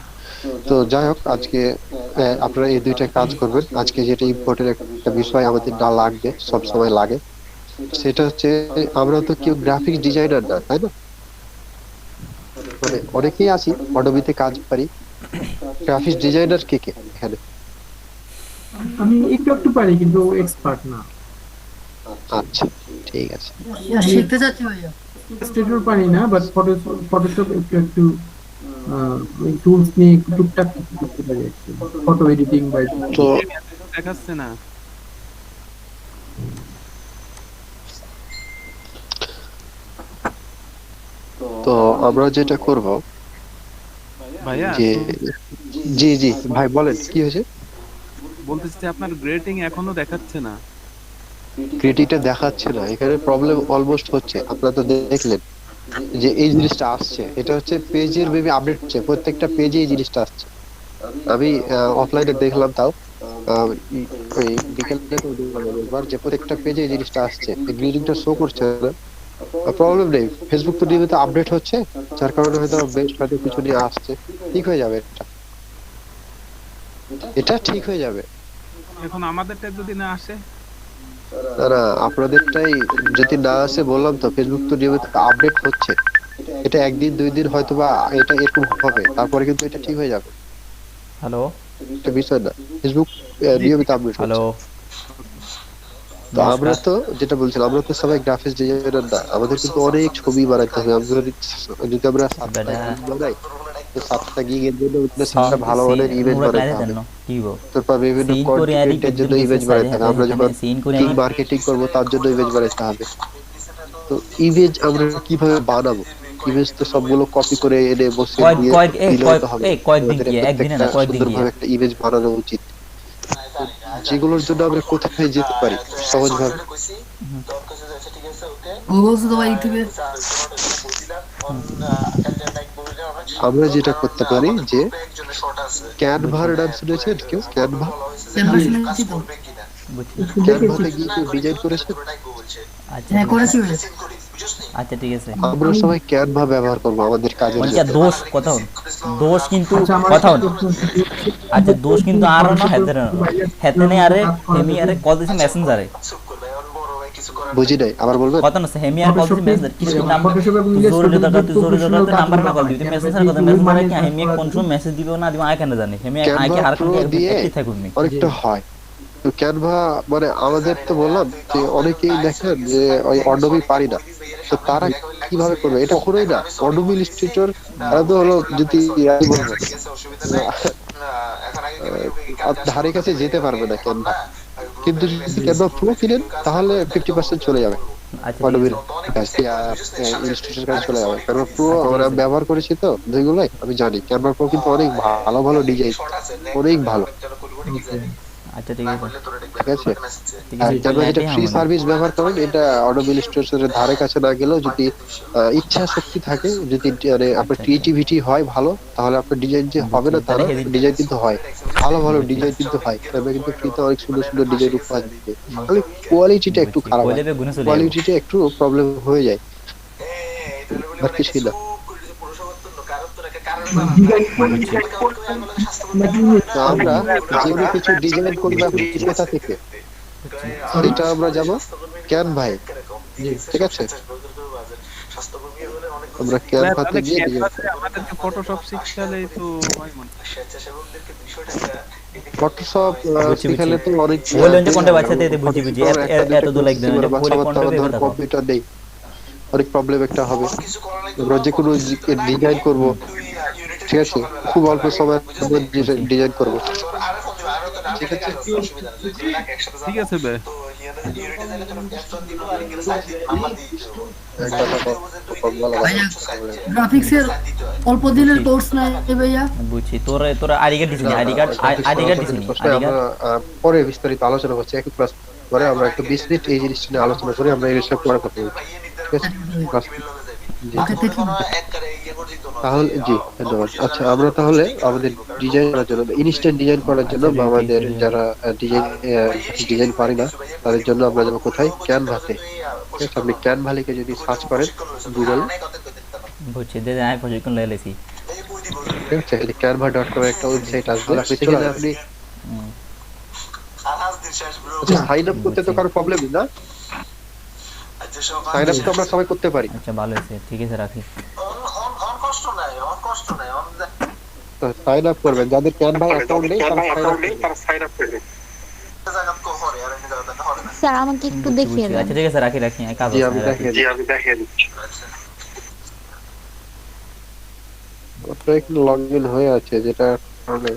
তো যাই হোক, আজকে আপনারা এই দুইটা কাজ করবেন। আজকে যেটা ইম্পর্টেন্ট একটা বিষয় আমাদের না লাগবে, সব সময় লাগে, সেটা হচ্ছে আমরা তো কেউ গ্রাফিক্স ডিজাইনার না, তাই না? মানে অনেকেই আছি অডোবিতে কাজ পারি, গ্রাফিক্স ডিজাইনার কে কে এখানে? আমি একটু একটু পারি কিন্তু এক্সপার্ট না। আচ্ছা, ঠিক আছে। শিখতে যাচ্ছি ভাইয়া। ইলাস্ট্রেটর পারি না, বাট ফটোশপ একটু একটু টুলস নিয়ে একটু টুকটাক কিছু করতে পারি আর কি। ফটো এডিটিং বা তো দেখাচ্ছে না। তো আমরা যেটা করব, ভাইয়া যে জি জি ভাই বলেন, কি হয়েছে? বলতেছি যে আপনার গ্রেটিং এখনো দেখাচ্ছে না। ক্রিটিকটা দেখাচ্ছে না, এখানে প্রবলেম অলমোস্ট হচ্ছে। আপনারা তো দেখলেন যে এই জিনিসটা আসছে, এটা হচ্ছে পেজের মেবি আপডেট হচ্ছে, প্রত্যেকটা পেজে এই জিনিসটা আসছে। আমি অফলাইনে দেখলাম, তাও ওই বিকেলে তো একবার যে প্রত্যেকটা পেজে এই জিনিসটা আসছে, গ্রিডিংটা শো করছে না। প্রবলেম নেই, ফেসবুক তো নিয়মিত আপডেট হচ্ছে, যার কারণে হয়তো বেশ হয়তো কিছু নিয়ে আসছে। ঠিক হয়ে যাবে, এটা এটা ঠিক হয়ে যাবে। এখন আমাদেরটা যদি না আসে? না না, আপনাদেরটাই যদি না আসে, বললাম তো ফেসবুক তো নিয়মিত আপডেট হচ্ছে, এটা একদিন দুই দিন হয়তো বা এটা এরকম হবে, তারপরে কিন্তু এটা ঠিক হয়ে যাবে। হ্যালো একটা বিষয় না, ফেসবুক নিয়মিত আপডেট হচ্ছে। হ্যালো তো আমরা তো যেটা বলছিলাম, আমরা তো সবাই গ্রাফিক্স ডিজাইনার না, আমাদের কিন্তু অনেক ছবি বানাইতে হবে। যদি আমরা বানাই, তো 7টা গিগের জন্য একটা ভালো মানের ইমেজ বানাইতে হবে, তারপর বিভিন্ন কন্টেন্টের জন্য ইমেজ বানাইতে হবে। আমরা যখন মার্কেটিং করব তার জন্য ইমেজ বানাইতে হবে। তো ইমেজ আমরা কিভাবে বানাবো? ইমেজ তো সবগুলো কপি করে এনে বসে দিয়ে দিলেও তো হবে। সুন্দরভাবে একটা ইমেজ বানানো উচিত। যেগুলোর জন্য আমরা কোথায় যেতে পারি সহজভাবে? ও বলছে তো ভাই ইউটিউবে আমরা যেটা করতে পারি যে ক্যানভার নাম শুনেছেন কেউ? ক্যানভা, ক্যানভা শুনেছি তো। বুঝছি। ক্যানভাতে গিয়ে কেউ ডিজাইন করেছে? আচ্ছা হ্যাঁ ঠিক করেছি আছে, ভাই। আচ্ছা ঠিক আছে। আমরা সবাই ক্যানভা ব্যবহার করবো আমাদের কাজের বলছি আর জন্য। দোষ কথা হন, দোষ কিন্তু আচ্ছা আমার কথা হন। একটা প্রশ্ন হচ্ছে, আচ্ছা দোষ কিন্তু আরো না Photoshop হেতে না, বাইরে হেতে নেই আরে কাজ করা হেমি আরে যাবে? কল দিছে মেসেঞ্জারে, বুঝি নাই, আবার বলবেন? কথা না হেমি আর কল দিছে Photoshop মেসেঞ্জার কিছু নাম Photoshop এবং জরুরি Illustrator দরকার, তুই জরুরি professional দরকার নাম্বার না কল কাজগুলো দিবি হয়। মেসেঞ্জার কথা Canva মেসেঞ্জারে দিয়ে কি হেমি কাজ কোন করা সময় মেসেজ দিব না দিব আয় কেন জানি হেমি আয় কি ক্যানভা আর কোন প্রো দিয়ে একই থাকুন নি। অনেকটা হয়। তো ক্যানভা মানে আমাদের তো বললাম যে অনেকেই দেখেন যে ওই অডোবি পারি না, তো তারা কিভাবে করবে? এটা কখনোই না। অডোবি ইলাস্ট্রেটর তারা তো হলো যদি আমি বলবো ধারে কাছে যেতে পারবে না ক্যানভা, কিন্তু যদি ক্যানভা প্রো কিনেন তাহলে 50% চলে যাবে আচ্ছা ঠিক অডোবির আছে, কাছে, ইলাস্ট্রেটর কাছে চলে যাবে। ক্যানভা প্রো আচ্ছা, ঠিক আমরা আছে। ব্যবহার করেছি তো দুইগুলাই, আমি জানি ক্যানভা প্রো কিন্তু অনেক ভালো ভালো ডিজাইন, অনেক ভালো। আচ্ছা ঠিক আছে, ঠিক আছে, ঠিক আর আছে ক্যানভা যেটা ফ্রি আমাদের সার্ভিস ব্যবহার করেন এটা অডোবি ইলাস্ট্রেটরের ধারে কাছে না গেলেও যদি ইচ্ছা শক্তি থাকে, যদি মানে আপনার আচ্ছা, ক্রিয়েটিভিটি হয় ভালো, তাহলে আপনার ডিজাইন যে হবে না তা তাহলে না, সেদিন ডিজাইন কিন্তু হয়, ভালো ভালো বুঝছি, ডিজাইন কিন্তু হয়। ক্যানভা কিন্তু ফ্রিতে অনেক সুন্দর সুন্দর ডিজাইন উপহার দিতে, খালি কোয়ালিটিটা একটু বুঝছি খারাপ হয়, কইলে গুনে চলে যাবো। কোয়ালিটিটা একটু প্রবলেম হয়ে যায়, আর কিছুই না। ডিজাইন বুঝছি। তো আমরা যে কোনো কিছু ডিজাইন করবো এখন কোথা থেকে, সেটা আমরা যাবো ক্যানভায়, ঠিক আছে, আমরা ক্যানভাতে গিয়ে ডিজাইন ক্যানভাতে আমাদেরকে ফটোশপ শিখতে তো হয় মনে হয়। ফটোশপ বুঝছি, শিখালে তো অনেক বললেন যে কোনটা বাচ্চাতে বুঝি বুঝি এত দূর লাগবে না এটা বলে কোনটা ভেবে দেখো। কম্পিউটার নেই, অনেক প্রবলেম একটা হবে। আমরা যে কোনো ডিজাইন করব, ঠিক আছে, খুব অল্প সময়ে ডিজাইন করব, ঠিক আছে। ঠিক আছে বে, ভাইয়া গ্রাফিক্সের অল্প দিনের কোর্স নাই ভাইয়া। বুঝছি তোর তোর আইডি কার্ড দিছিনি, আইডি কার্ড দিছিনি, আইডি আমরা কার্ড পরে বিস্তারিত আলোচনা করছি, এক ক্লাস পরে আমরা একটু 20 মিনিট এই জিনিসটা নিয়ে আলোচনা করি, আমরা এই বিষয়ে পরে কথা বলবো, ঠিক আছে। জি। Okay thank you. তাহলে জি ধন্যবাদ। আচ্ছা আমরা তাহলে আমাদের ডিজাইন করার জন্য, ইনস্ট্যান্ট ডিজাইন করার জন্য বা আমাদের যারা ডিজাইন পারি না তাদের জন্য আমরা যাবো কোথায়? ক্যানভাতে, ঠিক আছে। আপনি ক্যানভা লিখে যদি সার্চ করেন গুগল, বুঝছি দে আই প্রজেক্ট লয়ে লেছি। ঠিক আছে, canva.com একটা ওয়েবসাইট আসবে, সেখানে আপনি সাইন আপ করতে তো কারো প্রবলেম না, সাইন আপ তো আমরা সবাই করতে পারি। আচ্ছা ভালো আছে, ঠিক আছে রাখি। সাইন আপ করবেন, যাদের ক্যানভা অ্যাকাউন্ট নেই তারা সাইন আপ করবে। স্যার আমাকে একটু দেখিয়ে বুঝছি, দেন। আচ্ছা ঠিক আছে রাখি রাখি কাজ জি আছে আমি রাখি। দেখিয়ে দিচ্ছি। ওটা একটু লগইন হয়ে আছে, যেটা কারণে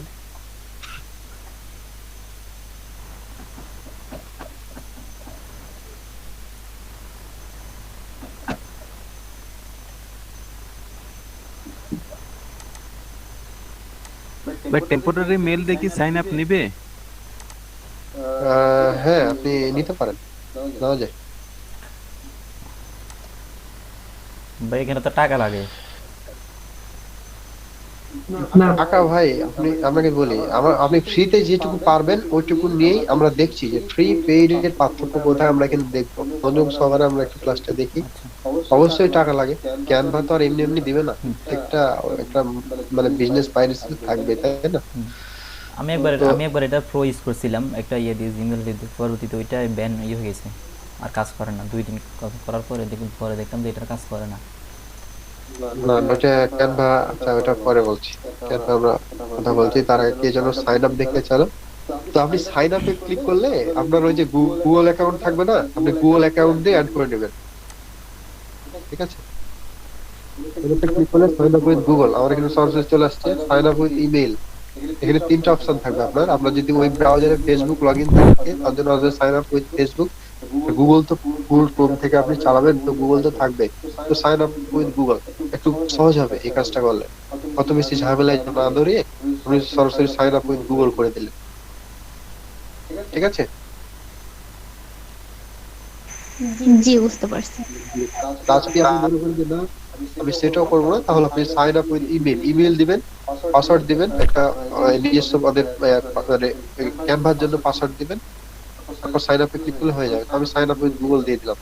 বাট টেম্পোরারি মেল দেখি সাইন আপ নেবে। হ্যাঁ আপনি নিতে পারেন, নেওয়া যায়। ভাই এখানে তো টাকা লাগে। না টাকা ভাই আপনি আমাকে বলি, আপনি ফ্রিতে যেটুকু পারবেন ওইটুকু নিয়েই আমরা দেখছি যে ফ্রি পেইড এর পার্থক্য কোথায়, আমরা কিন্তু দেখবো মনোযোগ সহকারে আমরা একটু ক্লাসটা দেখি। অবশ্যই টাকা লাগে, ক্যানভা তো আর এমনি এমনি দিবে না, একটা একটা মানে বিজনেস পাইরেসি থাকবে, তাই না? আমি একবার এটা প্রো ইউজ করছিলাম, একটা ইয়ে দিয়ে জিমেল দিয়ে, পরবর্তীতে ওইটা ব্যান ইয়ে হয়ে গেছে, আর কাজ করে না। 2 দিন করার পরে দেখলাম যে এটার কাজ করে না। না ওটা ক্যানভা, আচ্ছা ওটা পরে বলছি, ক্যানভা আমরা কথা বলছি, তার আগে কে যেন সাইন আপ দেখতে চালো। তো আপনি সাইন আপে ক্লিক করলে আপনার ওই যে গুগল অ্যাকাউন্ট থাকবে না, আপনি গুগল অ্যাকাউন্ট দিয়ে অ্যাড করে নেবেন, ঠিক আছে। এটাতে ক্লিক করলে সাইন আপ উইথ গুগল, আমার এখানে সরাসরি চলে আসছে সাইন আপ উইথ ইমেইল। এখানে 3টা অপশন থাকবে আপনার যদি ওই ব্রাউজারে ফেসবুক লগইন থাকে তার জন্য sign up with Facebook. Google তো গুগল ক্রোম থেকে আপনি চালাবেন, তো গুগল তো থাকবে, তো সাইন আপ উইথ গুগল একটু সহজ হবে এই কাজটা করলে, অত বেশি ঝামেলায় না ধরিয়ে আপনি সরাসরি সাইন আপ উইথ গুগল করে দিলেন, ঠিক আছে। জি বুঝতে পারছি। তা যদি আপনি মনে করেন যে না আমি সেটাও করবো না, তাহলে আপনি সাইন আপ উইথ ইমেল দিবেন, পাসওয়ার্ড দিবেন, একটা নিজস্ব আমাদের মানে ক্যানভার জন্য পাসওয়ার্ড দিবেন, তারপর সাইন আপে ক্লিক করলে হয়ে যাবে। তো আমি সাইন আপ উইথ গুগল দিয়ে দিলাম।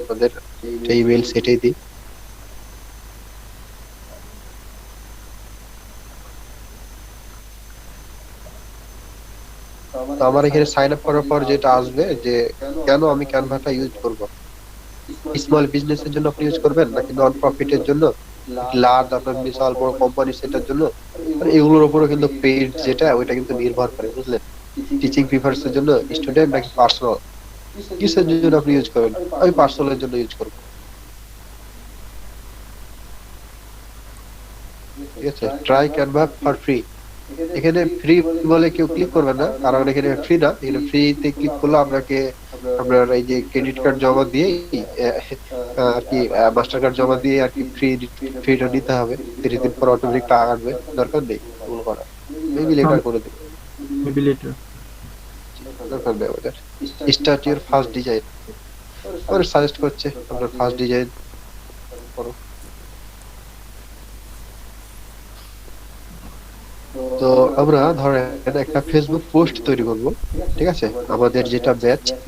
আমাদের ইমেল সেটাই দিই। তো আমার এখানে সাইন আপ করার পর যেটা আসবে যে কেন আমি ক্যানভাটা ইউজ করব, স্মল বিজনেসের জন্য আপনি ইউজ করবেন নাকি নন প্রফিটের জন্য, লার্জ আপনার বিশাল বড় কোম্পানি সেটার জন্য, আর এগুলোর উপরও কিন্তু পেইড যেটা ওইটা কিন্তু নির্ভর করে, বুঝলেন? টিচিং প্রিপারেশন এর জন্য স্টুডেন্ট নাকি পার্সোনাল, কিসের জন্য আপনি ইউজ করবেন? আমি পার্সোনালের জন্য ইউজ করব। ঠিক আছে, ট্রাই ক্যানভা ফর ফ্রি। এখানে ফ্রি বলে কেউ ক্লিক করবে না, কারণ এখানে ফ্রি না। এখানে ফ্রিতে ক্লিক করলে আপনাকে আপনার এই যে ক্রেডিট কার্ড জমা দিয়ে আর কি মাস্টার কার্ড জমা দিয়ে আর কি ফ্রিটা নিতে হবে। 30 দিন পর অটোমেটিক টাকা কাটবে, দরকার নেই ওগুলো করা। মেবি লেটার করে দেবো, মেবি লেটার। দরকার নেই আমাদের। স্টার্ট ইউর ফার্স্ট ডিজাইন, ওরা সাজেস্ট করছে আপনার ফার্স্ট ডিজাইন করো। তো আমরা ধরেন একটা ফেসবুক পোস্ট তৈরি করব, ঠিক আছে? আমাদের যেটা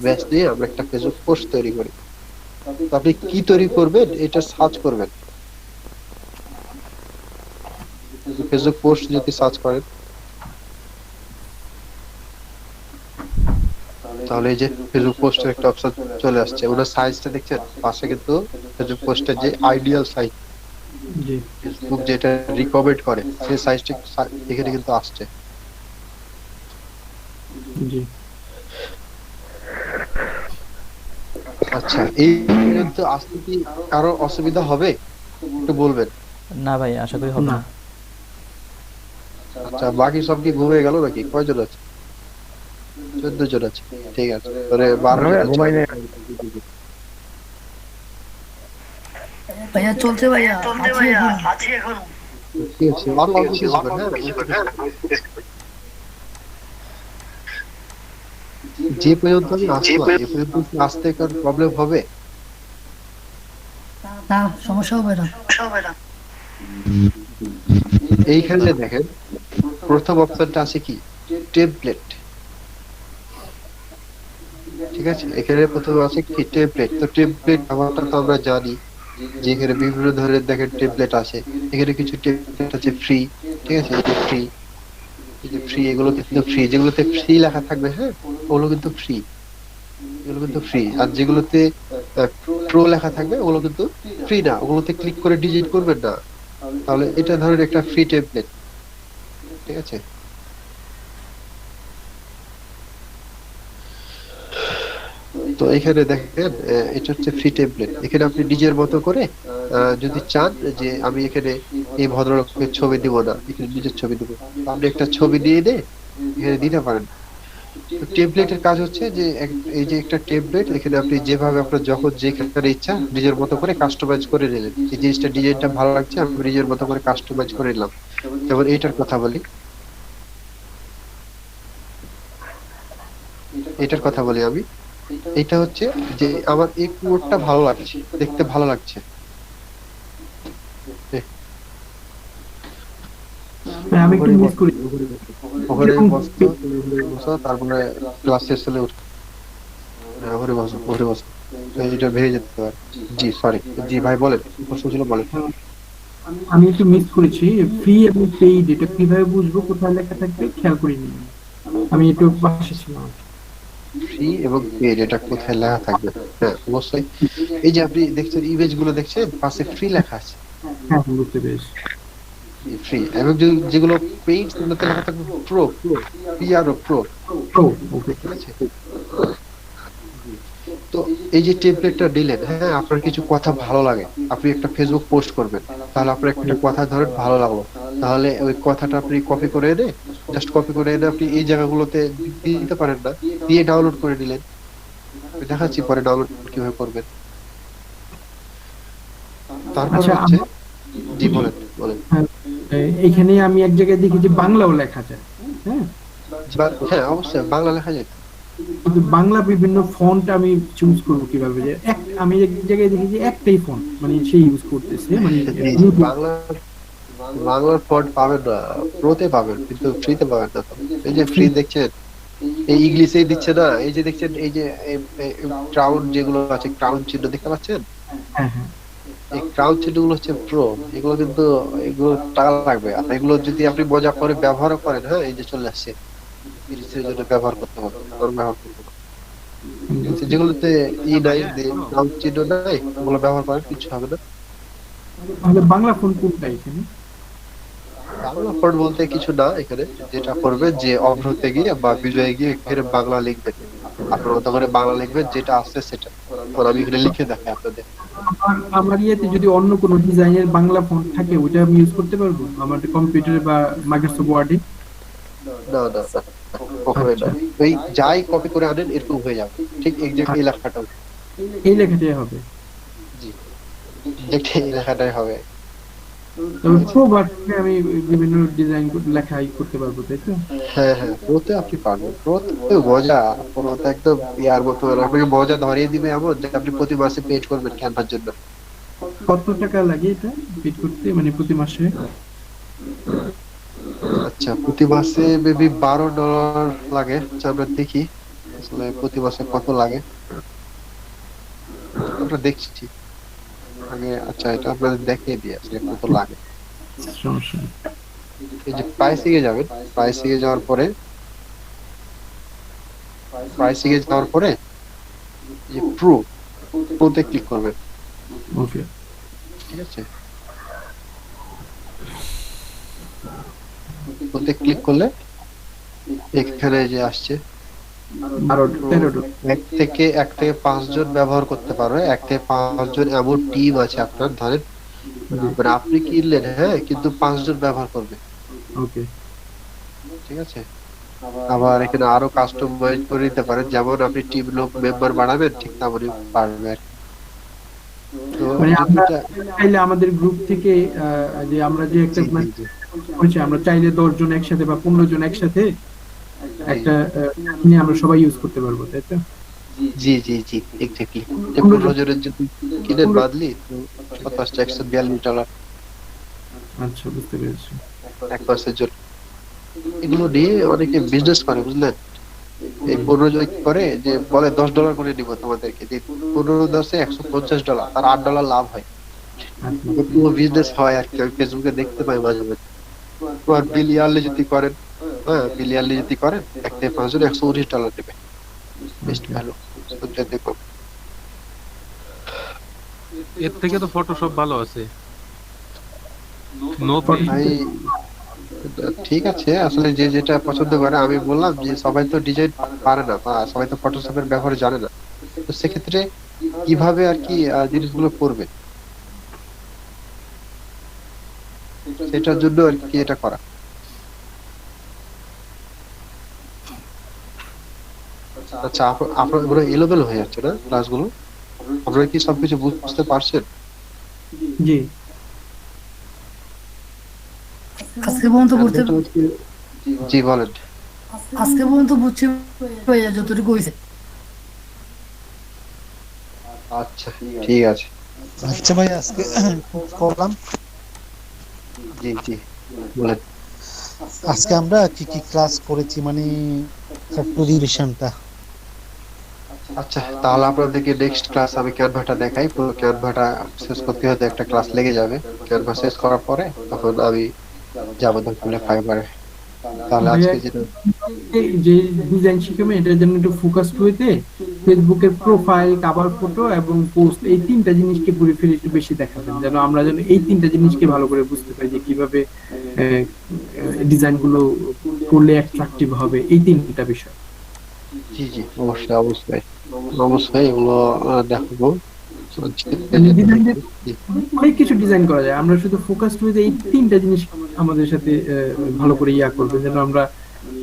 ব্যাচ নিয়ে আমরা একটা ফেসবুক পোস্ট তৈরি করি। তো আপনি কি তৈরি করবেন এটা সার্চ করবেন। ফেসবুক পোস্ট যদি সার্চ করেন তাহলে এই যে ফেসবুক পোস্টের একটা অপশন চলে আসছে। ওনার সাইজটা দেখছেন পাশে, কিন্তু ফেসবুক পোস্টের যে আইডিয়াল সাইজ জি ফেসবুক যেটা রিকমেন্ড করে সেই সাইজটা এখানে কিন্তু আসছে। জি আচ্ছা, এই পর্যন্ত আসতে কি কারো অসুবিধা হবে একটু বলবেন? না ভাই, আশা করি হবে না। না। আচ্ছা, বাকি সব কি ঘুমিয়ে গেল নাকি? কয়জন আছে? 14 জন আছে, ঠিক আছে। মানে 12 জন আছে। ভাইয়া চলছে ভাইয়া, আছি এখন। ঠিক আছে, আরো অল্প কিছুক্ষণ, হ্যাঁ। যে পর্যন্ত আমি আসলাম এ পর্যন্ত কি আসতে কারো প্রবলেম হবে? না সমস্যা হবে না। এইখানে দেখেন প্রথম অপশনটা আছে কি, টেমপ্লেট। ঠিক আছে, এখানে প্রথমে আছে কি টেমপ্লেট। তো টেমপ্লেট আমারটা তো আমরা জানি যে এখানে বিভিন্ন ধরনের দেখেন টেমপ্লেট আছে। এখানে কিছু টেমপ্লেট আছে ফ্রি, ঠিক আছে? এই যে ফ্রি, এই যে ফ্রি, এগুলো কিন্তু ফ্রি। যেগুলোতে ফ্রি লেখা থাকবে, হ্যাঁ, ওগুলো কিন্তু ফ্রি, এগুলো কিন্তু ফ্রি। আর যেগুলোতে প্রো লেখা থাকবে ওগুলো কিন্তু ফ্রি না, ওগুলোতে ক্লিক করে ডিলিট করবেন না। তাহলে এটা ধরেন একটা ফ্রি টেমপ্লেট, ঠিক আছে? তো এখানে দেখেন এটা হচ্ছে ফ্রি টেমপ্লেট। এখানে আপনি নিজের মতো করে যদি চান যে আমি এখানে এই ভদ্রলোকের ছবি দিব না, এখানে নিজের ছবি দিব, আপনি একটা ছবি দিয়ে এখানে দিতে পারেন। টেমপ্লেটের কাজ হচ্ছে যে এই যে একটা টেমপ্লেট, এখানে আপনি যেভাবে আপনার যখন যেখানে ইচ্ছা নিজের মতো করে কাস্টমাইজ করে নিলেন। এই জিনিসটা ডিজাইনটা ভালো লাগছে, আমি নিজের মতো করে কাস্টমাইজ করে নিলাম। যেমন এইটার কথা বলি, আমি এটা হচ্ছে যে আমার এই কোডটা ভালো লাগছে, দেখতে ভালো লাগছে। আমি একটু মিস করি। ওখানে বসো, তারপরে ক্লাস শেষ হলে ওখানে বসো। এটা ভেঙে যেতে পারে। জি সরি, জি ভাই বলেন, প্রশ্ন ছিল বলেন। আমি একটু মিস করেছি, ফ্রি এবং পেইড এটা কিভাবে বুঝবো, কোথায় লেখা থাকবে খেয়াল করিনি। আমি একটু পাশে ছিলাম। ফ্রি এবং পেড এটা কোথায় লেখা থাকবে? হ্যাঁ অবশ্যই, এই যে আপনি দেখছেন ইমেজ গুলো দেখছেন পাশে ফ্রি লেখা আছে, হ্যাঁ বুঝতে পেরেছি। ফ্রি। এবং যেগুলো পেইড সেগুলোতে লেখা থাকবে প্রো, প্রো। ও ওকে। ঠিক আছে, তো এই যে টেমপ্লেটটা দিলেন, হ্যাঁ, আপনার কিছু কথা ভালো লাগে, আপনি একটা ফেসবুক পোস্ট করবেন, তাহলে আপনার একটা কথা ধরেন ভালো লাগলো, তাহলে ওই কথাটা আপনি কপি করে এনে আপনি এই জায়গাগুলোতে দিতে পারেন না, দিয়ে ডাউনলোড করে নিলেন। দেখাচ্ছি পরে ডাউনলোড কিভাবে করবেন। তারপর আচ্ছা, হচ্ছে, জি বলেন। এখানে আমি এক জায়গায় দেখি যে বাংলাও লেখা যায়। হ্যাঁ হ্যাঁ অবশ্যই বাংলা লেখা যায়। কিন্তু বাংলা বিভিন্ন ফন্ট আমি চুজ করবো কিভাবে, যে আমি এক জায়গায় দেখি যে একটাই ফন্ট মানে সে ইউজ করতেছে, মানে জি জি, বাংলা বাংলার ফন্ট পাবেন না, প্রোতে পাবেন কিন্তু ফ্রিতে পাবেন না তো। এই যে ফ্রি দেখছেন, এই ইংলিশেই দিচ্ছে না, এই যে দেখছেন এই যে ক্রাউন যেগুলো আছে, ক্রাউন চিহ্ন দেখতে পাচ্ছেন, হ্যাঁ হ্যাঁ এই ক্রাউন চিহ্নগুলো হচ্ছে প্রো। এগুলো কিন্তু এগুলো টাকা লাগবে, আর এগুলো যদি আপনি মজা করে ব্যবহারও করেন, হ্যাঁ এই যে চলে আসছে ইংলিশের জন্য ব্যবহার করতে হবে, তখন ব্যবহার করতে হবে। ঠিক আছে, যেগুলোতে নাই, ক্রাউন চিহ্ন নাই, ওগুলো ব্যবহার করেন কিছু হবে না। তাহলে বাংলা ফন্ট কোনটা এখানে? বাংলা ফন্ট বলতে কিছু না এখানে, যেটা করবেন যে অভ্রতে গিয়ে বা বিজয়ে গিয়ে এখানে বাংলা লিখবেন, আপনার মতো করে বাংলা লিখবেন যেটা আসছে সেটা। তো আমি এখানে লিখে দেখাই আপনাদের। আমার ইয়েতে যদি অন্য কোনো ডিজাইনের বাংলা ফন্ট থাকে ওটা আমি ইউজ করতে পারবো আমার কম্পিউটারে বা মাইক্রোসফট ওয়ার্ডে? না না না, কখনোই না। আচ্ছা, ওই যাই কপি করে আনেন এরকম হয়ে যাবে, ঠিক এক্সাক্ট এই লেখাটাও। এই লেখাটাই হবে। জি, এক্সাক্ট এই লেখাটাই হবে। তবে প্রো ভার্সনে আমি বিভিন্ন ডিজাইন লেখাই করতে পারবো, তাই তো? হ্যাঁ হ্যাঁ, প্রোতে আপনি পারবেন, প্রোতে তো মজা, প্রোতে একদম ইয়ার মতো আপনাকে মজা ধরিয়ে দিবে এমন যে আপনি প্রতি মাসে পেড করবেন ক্যানভার জন্য। কত টাকা লাগে এটা পেড করতে, মানে প্রতি মাসে? আচ্ছা, প্রতি মাসে মেবি $12 লাগে। আচ্ছা, আমরা দেখি আসলে প্রতি মাসে কত লাগে, আমরা দেখছি আগে। আচ্ছা, এটা আপনাদের দেখিয়ে দিই আসলে কত লাগে। সমস্যা নেই। এই যে প্রাইসিং এ যাবেন, প্রাইসিং এ যাওয়ার পরে, প্রাইসিং এ যাওয়ার পরে যে প্রোতে ক্লিক করবেন। ওকে, ঠিক আছে, প্রোতে ক্লিক করলে এখানে যে আসছে 12-13 এক থেকে 5 জন ব্যবহার করতে পারবে। 1 থেকে 5 জন এমন টিম আছে আপনার, ধরেন মানে আপনি কিনলেন, হ্যাঁ, কিন্তু 5 জন ব্যবহার করবে। ওকে। ঠিক আছে, আবার এখানে আরো কাস্টমাইজ করে দিতে পারেন, যেমন আপনি টিম লোক মেম্বার বাড়াবেন ঠিক তেমনই পারবে আর কি। তো মানে এই আমরা দুটা। চাইলে আমাদের গ্রুপ থেকে যে আমরা যে একটা জি জি জি হয়েছে, আমরা চাইলে 10 জন একসাথে বা 15 জন একসাথে জি একটা কিনে আমরা সবাই ইউজ করতে পারবো, তাই তো? জি জি জি, এক্স্যাক্টলি। যে 15 15 জনের যদি কিনেন বাদলি, তো কত আসছে? $142 আচ্ছা, বুঝতে পেরেছি। এক মাসের জন্য। এগুলো নিয়ে অনেকে বিজনেস করে, বুঝলেন? এই 15 জন কি করে যে বলে $10 করে দিব তোমাদেরকে, যে 15 × 10 = $150, তার $8 লাভ হয়। আচ্ছা, পুরো বিজনেস হয় আর কি, আমি ফেসবুকে দেখতে পাই মাঝে মাঝে। আর বিলিয়ারলি যদি করেন, হ্যাঁ বিলিয়ারলি যদি করেন, 1 থেকে 5 জন $119 দেবে, বেস্ট ভ্যালু। দেখো, এর থেকে তো ফটোশপ ভালো আছে। নো ভাই ঠিক আছে, আসলে যে যেটা পছন্দ করে। আমি বললাম যে সবাই তো ডিজাইন পারে না, বা সবাই তো ফটোশপের ব্যবহার জানে না। তো সেক্ষেত্রে কিভাবে আর কি জিনিসগুলো করবে, সেটার জন্য আর কি এটা করা। আচ্ছা, আপনার মনে হয় এলোমেলো হয়ে যাচ্ছে না ক্লাসগুলো? আপনারা কি সবকিছু বুঝতে পারছেন? জি। আজকে পর্যন্ত বুঝতে জি বলেন। আজকে পর্যন্ত বুঝছি ভাইয়া যতটুকু হয়েছে। আচ্ছা, ঠিক আছে। আচ্ছা ভাই, আজকে করলাম। জি জি, বলেন। আজকে আমরা কি কি ক্লাস করেছি, মানে একটু রিভিশনটা। আচ্ছা, তাহলে আপনাদেরকে নেক্সট ক্লাস আমি ক্যানভাটা দেখাই। পুরো ক্যানভাটা শেষ করতে হতে একটা ক্লাস লেগে যাবে। ক্যানভা শেষ করার পরে তখন আমি যাবো তাহলে ফাইবারে। তাহলে ভাইয়া, আজকে যেটা, এই যে ডিজাইন শিখাবে এটার জন্য একটু ফোকাসড হইতে ফেসবুকের প্রোফাইল, কভার ফটো এবং পোস্ট, এই তিনটা জিনিসকে ঘুরে ফিরে একটু বেশি দেখাবেন, যেন আমরা যেন এই তিনটা জিনিসকে ভালো করে বুঝতে পারি যে কিভাবে ডিজাইন গুলো করলে অ্যাট্রাকটিভ হবে, এই তিনটা বিষয়। জি জি, অবশ্যই অবশ্যই অবশ্যই এগুলো দেখাবো। মানে ডিজাইনের অনেক কিছু ডিজাইন করা যায়, আমরা শুধু ফোকাসড হইতে এই তিনটা জিনিস আমাদের সাথে ভালো করে ইয়া করবে, যেন আমরা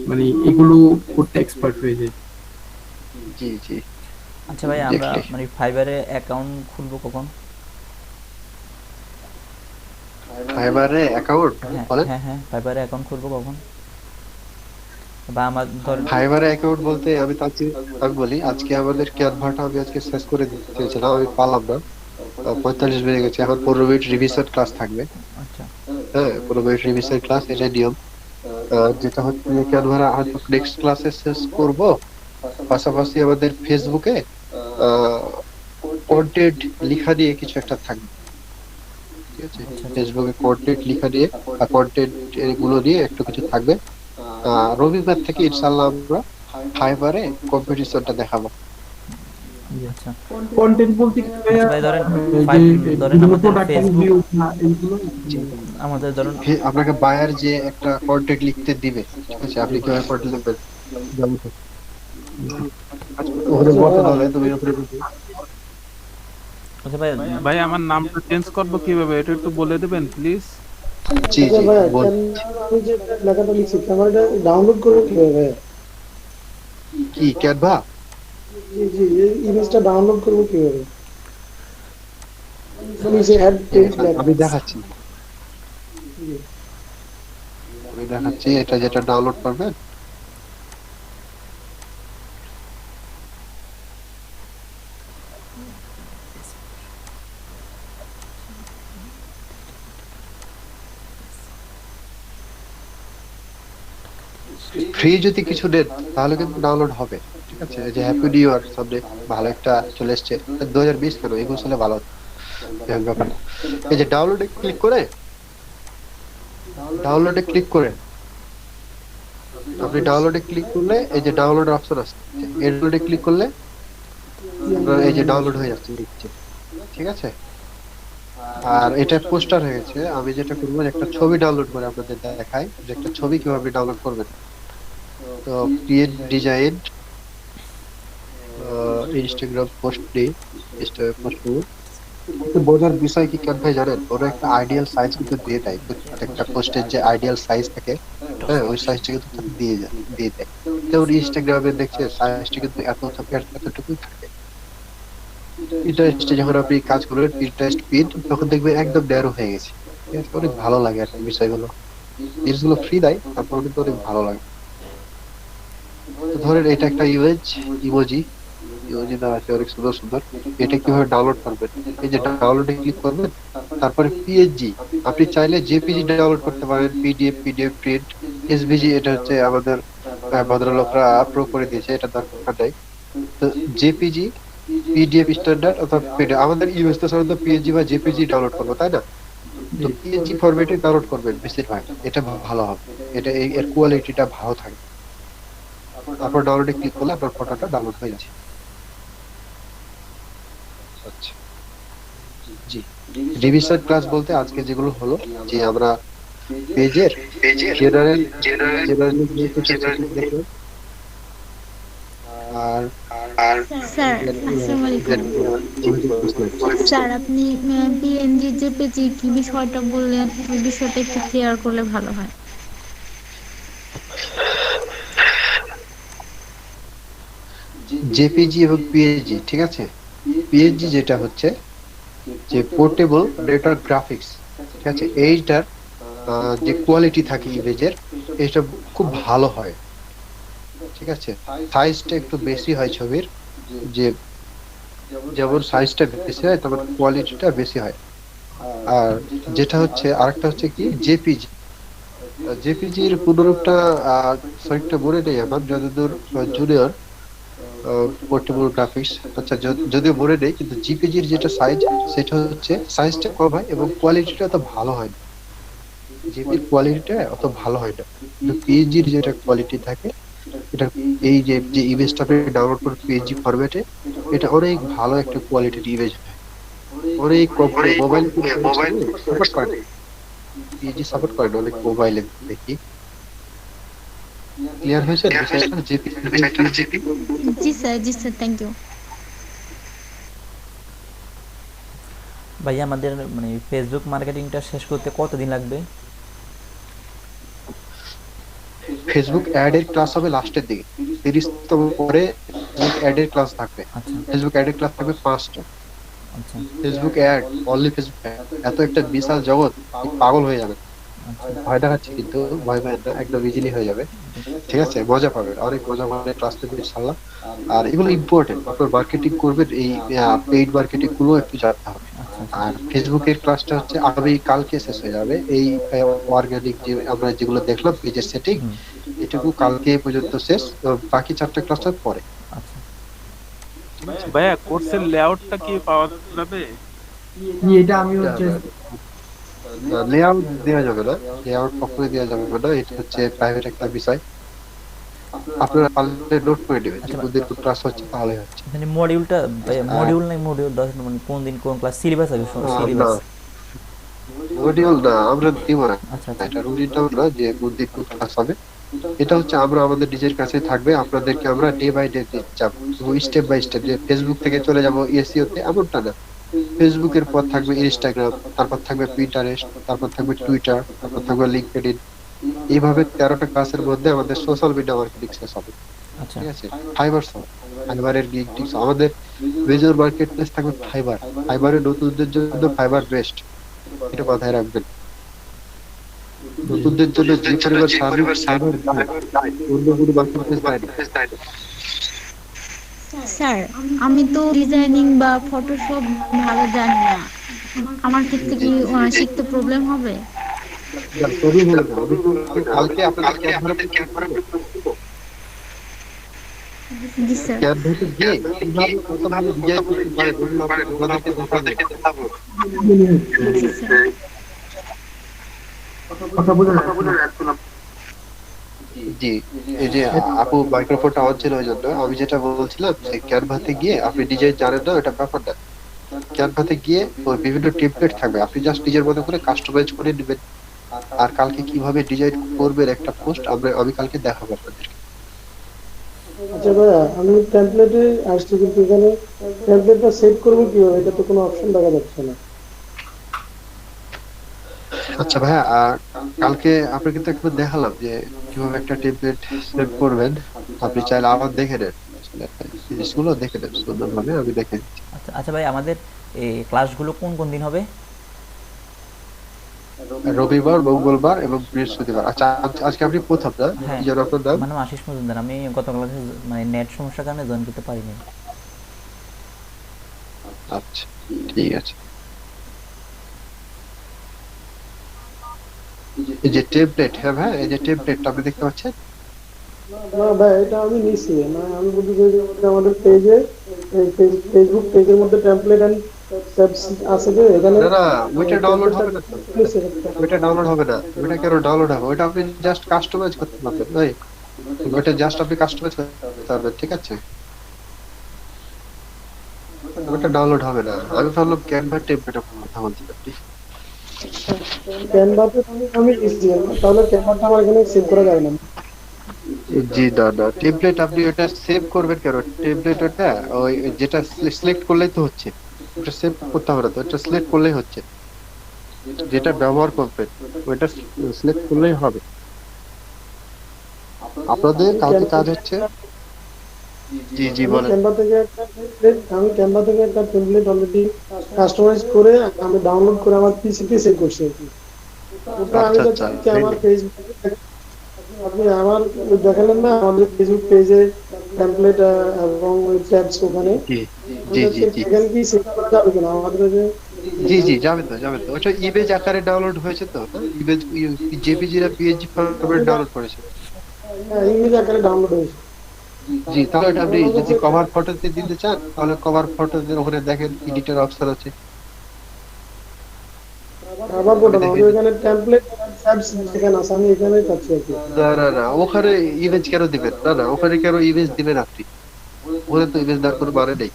মানে এগুলো করতে এক্সপার্ট হয়ে যাই। জি জি, আচ্ছা ভাই, আমরা দেখলে মানে ফাইবারে অ্যাকাউন্ট খুলবো কখন? ফাইবারে অ্যাকাউন্ট হ্যাঁ বলেন। হ্যাঁ হ্যাঁ, ফাইবারে অ্যাকাউন্ট খুলবো কখন? বা আমার ধর ফাইবারে অ্যাকাউন্ট বলতে আমি বলি, আজকে আমাদের ক্যানভাটা আমি আজকে শেষ করে দিতে চেয়েছিলাম, আমি পারলাম না। 45 বেজে গেছে, এখন 15 মিনিট রিভিশন ক্লাস থাকবে। আচ্ছা হ্যাঁ, 15 মিনিট রিভিশন ক্লাস, এটা নিয়ম। যেটা হচ্ছে ক্যানভারা হয়তো নেক্সট ক্লাসে শেষ করব। পাশাপাশি আমাদের ফেসবুকে কন্টেন্ট লিখা দিয়ে কিছু একটা থাকবে, ঠিক আছে? ফেসবুকে কন্টেন্ট লিখা দিয়ে কন্টেন্ট এগুলো নিয়ে একটু কিছু থাকবে। রবিবার থেকে ইনশাল্লাহ আমরা ফাইবারে কম্পিটিশনটা দেখাবো। আচ্ছা কন্টেন্ট বলতে কি আচ্ছা ভাই ধরেন যে ধরেন বিভিন্ন আমাদের প্রোডাক্ট ফেসবুক, রিভিউ এইগুলো আমাদের ধরুন আপনাকে বায়ার যে একটা কন্টেন্ট লিখতে দিবে, ঠিক আছে? আপনি কিভাবে কন্টেন্ট লিখবেন জানো তো? ওখানে বলতে হবে তুমি উপরে আচ্ছা ভাই ভাই আমার নামটা চেঞ্জ করবো কিভাবে, এটা একটু বলে দেবেন প্লিজ? জি জি ভাইয়া বল। আমি যে লেখাটা লিখছি ক্যামেরাটা ডাউনলোড করবো কিভাবে ভাইয়া? কি ক্যানভা? জি জি, এই ইমেজটা ডাউনলোড করবো কিভাবে? নিচে অ্যাড পেজ লেখা। আমি দেখাচ্ছি, এটা যেটা ডাউনলোড করবেন। ফ্রি যদি কিছু দেন তাহলে কিন্তু ডাউনলোড হবে, ঠিক আছে? এই যে হ্যাপি নিউ ইয়ার সামনে, ভালো একটা চলে এসছে। 2020 কেন, 21 সালে ভালো হতো। এই ব্যাপারটা। এই যে ডাউনলোডে ক্লিক করে, আপনি ডাউনলোডে ক্লিক করলে এই যে ডাউনলোড অপশন আছে, এই ডাউনলোডে ক্লিক করলে আপনার এই যে ডাউনলোড হয়ে যাচ্ছে লিখছে, ঠিক আছে? আর এটা পোস্টার হয়ে গেছে। আমি যেটা করবো, একটা ছবি ডাউনলোড করে আপনাদের দেখাই যে একটা ছবি কিভাবে ডাউনলোড করবেন। তো ক্রিয়েট ডিজাইন, ইনস্টাগ্রাম পোস্ট নেই, ইনস্টাগ্রাম পোস্ট করবো। কিন্তু বোঝার বিষয় কি কেন ভাই জানেন, ওরা একটা আইডিয়াল সাইজ কিন্তু দিয়ে দেয়। একটা পোস্টের যে আইডিয়াল সাইজ থাকে, হ্যাঁ, ওই সাইজটা কিন্তু তারা দিয়ে দেয়। যেমন ইনস্টাগ্রামে দেখছে সাইজটা কিন্তু এতটুকুই থাকে। পিন্টারেস্টে যখন আপনি কাজ করবেন, পিন্টারেস্ট পিন, তখন দেখবেন একদম ন্যারো হয়ে গেছে। ঠিক আছে? অনেক ভালো লাগে আর কি বিষয়গুলো। জিনিসগুলো ফ্রি দেয়, তারপর কিন্তু অনেক ভালো লাগে। তো ধরেন এটা একটা ইমোজি দেওয়া আছে, অনেক সুন্দর সুন্দর। এটা কিভাবে ডাউনলোড করবেন? এই যে ডাউনলোডে ক্লিক করবেন, তারপরে পিএনজি, আপনি চাইলে জেপিজি ডাউনলোড করতে পারেন, পিডিএফ প্রিন্ট, এসভিজি এটা হচ্ছে আমাদের ভদ্রলোকরা প্রো করে দিয়েছে, এটা দরকার নাই। তো জেপিজি, পিডিএফ স্ট্যান্ডার্ড অথবা পিডিএফ, আমাদের ইউএস তো সাধারণত পিএনজি বা জেপিজি ডাউনলোড করবো, তাই না? তো পিএনজি ফরম্যাটে ডাউনলোড করবেন বেশিরভাগ, এটা ভালো হবে। এটা এর কোয়ালিটিটা ভালো থাকে। তারপর ডাউনলোডে ক্লিক করলে আপনার ফটোটা ডাউনলোড হয়ে যাচ্ছে। আচ্ছা, জি। রিভিশন ক্লাস বলতে আজকে যেগুলো হলো, যে আমরা পেজের জেনারেল দেখলাম, আর স্যার আসসালামু আলাইকুম। স্যার আপনি পিএনজি জেপিজি কি বিষয়টা বললেন, ওই বিষয়টা একটু ক্লিয়ার করলে ভালো হয়। জেপিজি এবং পিএনজি, ঠিক আছে? পিএনজি যেটা হচ্ছে যে পোর্টেবল ডেটা গ্রাফিক্স, ঠিক আছে? এইটার যে কোয়ালিটি থাকে ইমেজের, এটা খুব ভালো হয়, ঠিক আছে? সাইজটা একটু বেশি হয় ছবির, যে যেমন সাইজটা বেশি হয় তেমন কোয়ালিটিটা বেশি হয়। আর যেটা হচ্ছে আরেকটা হচ্ছে কি জেপিজি, জেপিজির পুনরূপটা সঠিকটা মনে নেই আমার, যতদূর জুনিয়র পোর্টেবল গ্রাফিক্স, আচ্ছা যদিও মনে নেই, কিন্তু জিপিজির যেটা সাইজ, সেটা হচ্ছে সাইজটা কম হয় এবং কোয়ালিটিটা অত ভালো হয় না। জিপির কোয়ালিটিটা অত ভালো হয় না, কিন্তু পিএনজির যেটা কোয়ালিটি থাকে, এটা এই যে ইমেজটা আপনি ডাউনলোড করুন পিএনজি ফরম্যাটে, এটা অনেক ভালো একটা কোয়ালিটির ইমেজ হয়। অনেক মোবাইল সাপোর্ট করে, পিএনজি সাপোর্ট করে না অনেক মোবাইলে দেখি। ক্লিয়ার হয়েছে বিষয়টা? জিপি জি স্যার থ্যাংক ইউ। ভাই আমাদের মানে ফেসবুক মার্কেটিংটা শেষ করতে কতদিন লাগবে? ফেসবুক অ্যাড এর ক্লাস হবে লাস্টের দিকে, 30তম পরে অ্যাড এর ক্লাস থাকবে। আচ্ছা ফেসবুক অ্যাড এর ক্লাস থাকবে 5টা। আচ্ছা Facebook ad, only Facebook ad, এত একটা বিশাল জগৎ, পাগল হয়ে যাবে। আচ্ছা ভয় দেখাচ্ছি কিন্তু ভয় পাবেন না, একদম ইজিলি হয়ে যাবে। ঠিক আছে, মজা পাবেন, অনেক মজা পাবেন, ট্রাস্ট দেবেন ইনশাল্লাহ। আর এগুলো ইম্পর্টেন্ট, আপনার মার্কেটিং করবেন, এই পেইড মার্কেটিং গুলো একটু জানতে হবে। আচ্ছা আচ্ছা আর ফেসবুকের ক্লাসটা হচ্ছে আগামী কালকে শেষ হয়ে যাবে। এই অর্গানিক যে আমরা যেগুলো দেখলাম পেজের সেটিং, হুম এটুকু কালকে পর্যন্ত শেষ। তো বাকি 4টা ক্লাসটা পরে। আচ্ছা ভাইয়া কোর্সের লেআউটটা কি পাওয়া যাবে? এটা আমি হচ্ছে লেআউট দেওয়া যাবে না, লেআউট কখনোই দেওয়া যাবে না, এটা হচ্ছে প্রাইভেট একটা বিষয়। আপনারা পারলে নোট করে নেবেন যে আচ্ছা কোন দিন কোন ক্লাস হচ্ছে, তাহলে হচ্ছে। এখানে মডিউলটা আর মডিউল নাই মডিউল 10 মানে কোন দিন কোন ক্লাস সিলেবাস আছে না, সিলেবাস মডিউল না, আমরা দিব না, আচ্ছা আচ্ছা এটা রুটিনটাও না যে কোন দিন কোন ক্লাস হবে। এটা হচ্ছে আমরা আমাদের নিজের কাছে থাকবে, আপনাদেরকে আমরা ডে বাই ডে যাব, স্টেপ বাই স্টেপ। যে ফেসবুক থেকে চলে যাব এসইও তে, এমনটা না। ফেসবুকের পর থাকবে ইনস্টাগ্রাম, তারপর থাকবে পিন্টারেস্ট, তারপর থাকবে টুইটার, তারপর থাকবে লিঙ্কডইন। এইভাবে 13টা ক্লাসের মধ্যে আমাদের সোশ্যাল মিডিয়া মার্কেটিং শেষ হবে। আচ্ছা ঠিক আছে, ফাইবার সব, ফাইবারের গিগ টিপস, আমাদের মেজর মার্কেট প্লেস থাকবে ফাইবার। ফাইবারের নতুনদের জন্য ফাইবার বেস্ট, এটা মাথায় রাখবেন। নতুনদের জন্য যে পরিমাণ সার্ভিস ফাইবার দেয়, অন্য কোনো মার্কেট প্লেস দেয় না। স্যার, আমি তো ডিজাইনিং বা ফটোশপ ভালো জানি না, আমার ক্ষেত্রে কি শিখতে প্রবলেম হবে? না, প্রবলেম হলো না, আমি তো কালকে আপনাদের ক্যানভারে জি স্যার। ক্যানভাতে গিয়ে কিভাবে কতভাবে ডিজাইন করতে পারে এগুলো আপনাদেরকে দেখাবো। জি স্যার। কথা বোঝা যাচ্ছে না। জি, এই যে আপু মাইক্রোফোনটা অন ছিল, ওই জন্য আমি যেটা বলছিলাম যে ক্যানভাতে গিয়ে আপনি ডিজাইন জানেন না, এটা ব্যাপার না। ক্যানভাতে গিয়ে ওই বিভিন্ন টেমপ্লেট থাকবে, আপনি জাস্ট নিজের মতো করে কাস্টমাইজ করে নেবেন। আর কালকে কিভাবে ডিজাইন করবেন একটা পোস্ট আমি কালকে দেখাবো আপনাদেরকে। আচ্ছা ভাইয়া, আমি টেমপ্লেটে আসছি কিন্তু এখানে টেমপ্লেটটা সেভ করবো কিভাবে? এটা তো কোনো অপশন দেখা যাচ্ছে না। আচ্ছা ভাইয়া, কালকে আপনাকে তো একবার দেখালাম যে কিভাবে একটা টেমপ্লেট সেভ করবেন। আপনি চাইলে আবার দেখে নেন, জিনিসগুলো দেখে নেন সুন্দরভাবে, আমি দেখে দিচ্ছি। আচ্ছা আচ্ছা ভাই আমাদের এই ক্লাসগুলো কোন কোন দিন হবে রবিবার, মঙ্গলবার এবং বৃহস্পতিবার। আচ্ছা, আজকে আপনি প্রথম না, হ্যাঁ কি যেন আপনার নাম? মানে আশিস মজুমদার আমি গত ক্লাসে মানে নেট সমস্যার কারণে জয়েন করতে পারিনি আচ্ছা, ঠিক আছে। এই যে টেমপ্লেট, হ্যাঁ ভাই, এই যে টেমপ্লেটটা আপনি দেখতে পাচ্ছেন। না ভাই, এটা আমি নিছি না, আমি বলতে চাই যে আমাদের পেজে, ফেসবুক পেজের মধ্যে টেমপ্লেট এন্ড ট্যাবস আছে যে এখানে না না, ওইটা ডাউনলোড হবে না তো, ওইটা ডাউনলোড হবে না। ওইটা কেন ডাউনলোড হবে? ওইটা আপনি জাস্ট কাস্টমাইজ করতে পারবেন ভাই, ওইটা জাস্ট আপনি কাস্টমাইজ করতে পারবেন। ঠিক আছে, ওটা ডাউনলোড হবে না। আমি ভাবলাম ক্যানভা টেমপ্লেটের কথা বলছি আপনি। ক্যানভাতে আমি নিছি, তাহলে ক্যানভাটা আমার এখানে সেভ করা যায় না। জি না না, টেমপ্লেট আপনি ওটা সেভ করবেন কেন? টেমপ্লেট ওটা ওই যেটা সিলেক্ট করলেই তো হচ্ছে, ওটা সেভ করতে হবে না তো, ওটা সিলেক্ট করলেই হচ্ছে। যেটা ব্যবহার করবেন ওইটা সিলেক্ট করলেই হবে। আপনাদের কালকে কাজ হচ্ছে। জি জি, আমি বলেন। ক্যানভা থেকে একটা টেমপ্লেট অলরেডি কাস্টমাইজ করে আমি ডাউনলোড করে আমার পিসিতে সেভ করছি আর কি। ওটা আমি আচ্ছা আচ্ছা, যাচ্ছি আমার ফেসবুকে, আপনি আমার ওই দেখালেন না আমাদের ফেসবুক পেজে টেমপ্লেট এবং ওই ট্যাবস ওখানে, জি জি জি জি এখানে কি সেভ করা যাবে কিনা আমাদের যে জি জি, যাবে তো যাবে তো। ওটা ইমেজ আকারে ডাউনলোড হয়েছে তো, ইমেজ জেপিজি না পিএনজি ফরম্যাটে ডাউনলোড করেছে। ইমেজ আকারে ডাউনলোড হয়েছে। জি, তাহলে এটা আপনি যদি কভার ফটোতে দিতে চান, তাহলে কভার ফটোতে ওখানে দেখেন এডিটর অপশন আছে। আবার বলুন, আমাদের এখানে টেমপ্লেট ট্যাবস এখানে আছে, আমি এখানেই পাচ্ছি আর কি। না না না, ওখানে ইমেজ কেন দিবেন? না না, ওখানে কেন ইমেজ দিবেন আপনি? ওখানে তো ইমেজ দেওয়ার কোনো মানে নেই।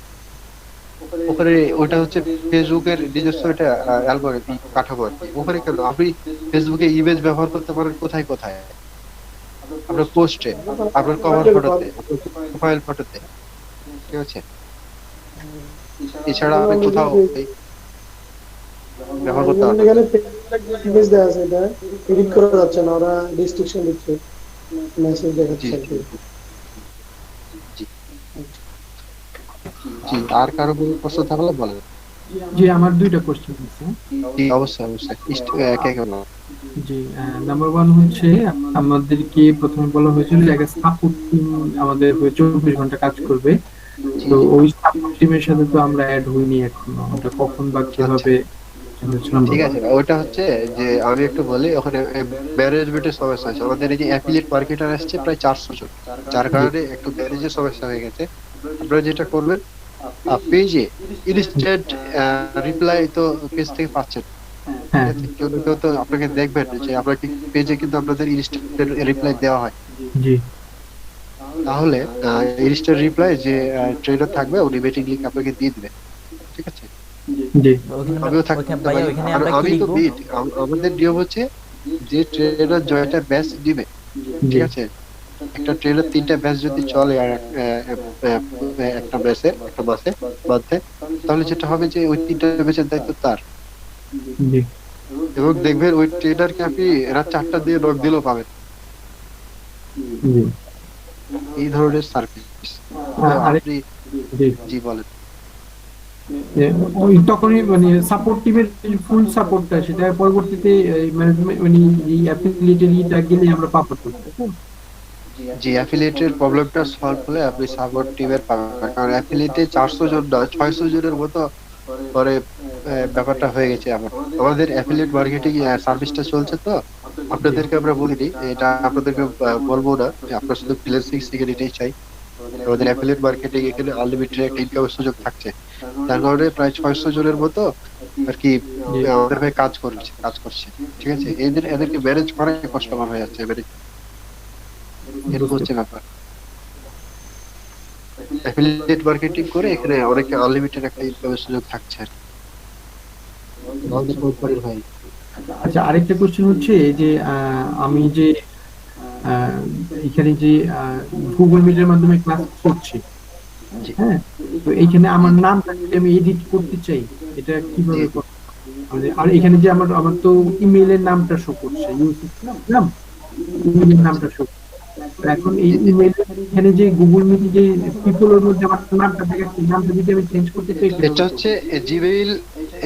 ওখানে ওটা হচ্ছে ফেসবুকের নিজস্ব একটা অ্যালগরিদম কাঠামো আর কি। ওখানে কেন আপনি ফেসবুকে ইমেজ ব্যবহার করতে পারেন কোথায় কোথায়? আপনার পোস্টে, আপনার কভার ফটোতে, আপনার প্রোফাইল ফটোতে। ঠিক আছে, এছাড়া আপনি কোথাও ব্যবহার করতে পারবেন। এখানে ইমেজ দেওয়া আছে, এটা এডিট করা যাচ্ছে না, ওরা রেস্ট্রিকশন দিচ্ছে, মেসেজ জি দেখাচ্ছে আর জি কি। জি জি, আর কারো কোনো প্রশ্ন থাকলে বলেন। জি আমার দুইটা কোশ্চেন আছে। জি অবশ্যই অবশ্যই কে কে বলো? জি নাম্বার ওয়ান হচ্ছে আমাদেরকে প্রথমে বলা হয়েছিল যে একটা সাপোর্ট টিম আমাদের 24 ঘন্টা কাজ করবে। জি তো জি ওই সাপোর্ট টিমের সাথে তো আমরা অ্যাড হইনি এখনো, ওটা কখন বা আচ্ছা কিভাবে নাম্বার ঠিক ওয়ান। আছে, ওটা হচ্ছে যে আমি একটু বলি, ওখানে ম্যানেজমেন্টের সমস্যা আছে। আমাদের এই যে অ্যাফিলিয়েট মার্কেটার আসছে প্রায় 400 জন, যার জি কারণে একটু ম্যানেজের সমস্যা হয়ে গেছে। আপনারা যেটা করবেন, পেজে ইনস্ট্যান্ট রিপ্লাই তো পেজ থেকে পাচ্ছেন, ঠিক হ্যাঁ আছে? কেউ না কেউ তো আপনাকে দেখবেন যে আপনার পেজে কিন্তু আপনাদের ইনস্ট্যান্ট রিপ্লাই দেওয়া হয়। জি তাহলে ইনস্ট্যান্ট রিপ্লাই যে ট্রেনার থাকবে উনি মিটিং লিংক আপনাকে দিয়ে দিবে, ঠিক আছে? জি ওইখানে আমরা আমিও থাকতে ওইখানে ভাইয়া পারি, ওইখানে আর আমরা কি আমি তো লিখবো? বিট, আমাদের নিয়ম হচ্ছে যে ট্রেনার জয়টা ব্যাচ দিবে, জি ঠিক আছে? একটা ট্রেনের 3টা ব্যাচ যদি চলে আর একটা ব্যাচে একটা মাসে মধ্যে, তাহলে যেটা হবে যে ওই 3টা ব্যাচের দায়িত্ব তার। জি এবং দেখবেন ওই ট্রেনারকে আপনি রাত 4টা দিয়ে নক দিলেও পাবেন, জি এই ধরনের সার্ভিস। তো আরেক আপনি জি জি বলেন। যে ওই তখনই মানে সাপোর্ট টিমের ফুল সাপোর্টটা সেটা পরবর্তীতে ম্যানেজমেন্ট মানে এই অ্যাফিলিয়েটেড ইটা গেলে আমরা পাবো তো, তাই তো? জি অ্যাফিলিয়েটের প্রবলেমটা সলভ হলে আপনি সাপোর্ট টিমের পাবেন, কারণ অ্যাফিলিয়েটে 400 জন না 600 জনের মতো পরে ব্যাপারটা হয়ে গেছে। আমাদের অ্যাফিলিয়েট মার্কেটিং সার্ভিসটা চলছে, তো আপনাদেরকে আমরা বলিনি, এটা আপনাদেরকে বলবো না যে আপনার শুধু ফ্রিল্যান্সিং সিকিউরিটি চাই। আমাদের অ্যাফিলিয়েট মার্কেটিং এখানে আনলিমিটেড একটা ইনকামের সুযোগ থাকছে, তার কারণে প্রায় 600 জনের মতো আর কি জি আমাদের হয়ে কাজ করছে, ঠিক আছে? এদেরকে ম্যানেজ করাই কষ্টকর হয়ে যাচ্ছে, এরকম বুঝতে হচ্ছে ব্যাপার। অ্যাফিলিয়েট মার্কেটিং করে এখানে অনেকে আনলিমিটেড একটা ইনকামের সুযোগ থাকছে আর কি। আমাদের কোম্পানির ভাই। আচ্ছা আরেকটা কোশ্চেন হচ্ছে এই যে আমি যে আহ, এখানে যে গুগল মিটের মাধ্যমে ক্লাস করছি, জি হ্যাঁ, তো এইখানে আমার নামটা যদি আমি এডিট করতে চাই এটা জি কিভাবে করব? আর এখানে যে আমার আমার তো ইমেইলের নামটা শো করছে, ইউসুফ নাম, ইমেইলের নামটা শো। এখন এই জি জি। ইমেইল এখানে যে গুগল মিটে যে পিপলের মধ্যে আমার নামটা দেখাচ্ছে, নামটা যদি আমি চেঞ্জ করতে চাই এটা কিভাবে করব? হচ্ছে জিমেইল,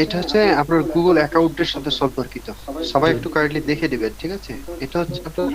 এটা হচ্ছে আপনার গুগল অ্যাকাউন্টের সাথে সম্পর্কিত। সবাই জি একটু কাইন্ডলি দেখে দিবেন, ঠিক আছে? এটা হচ্ছে আপনার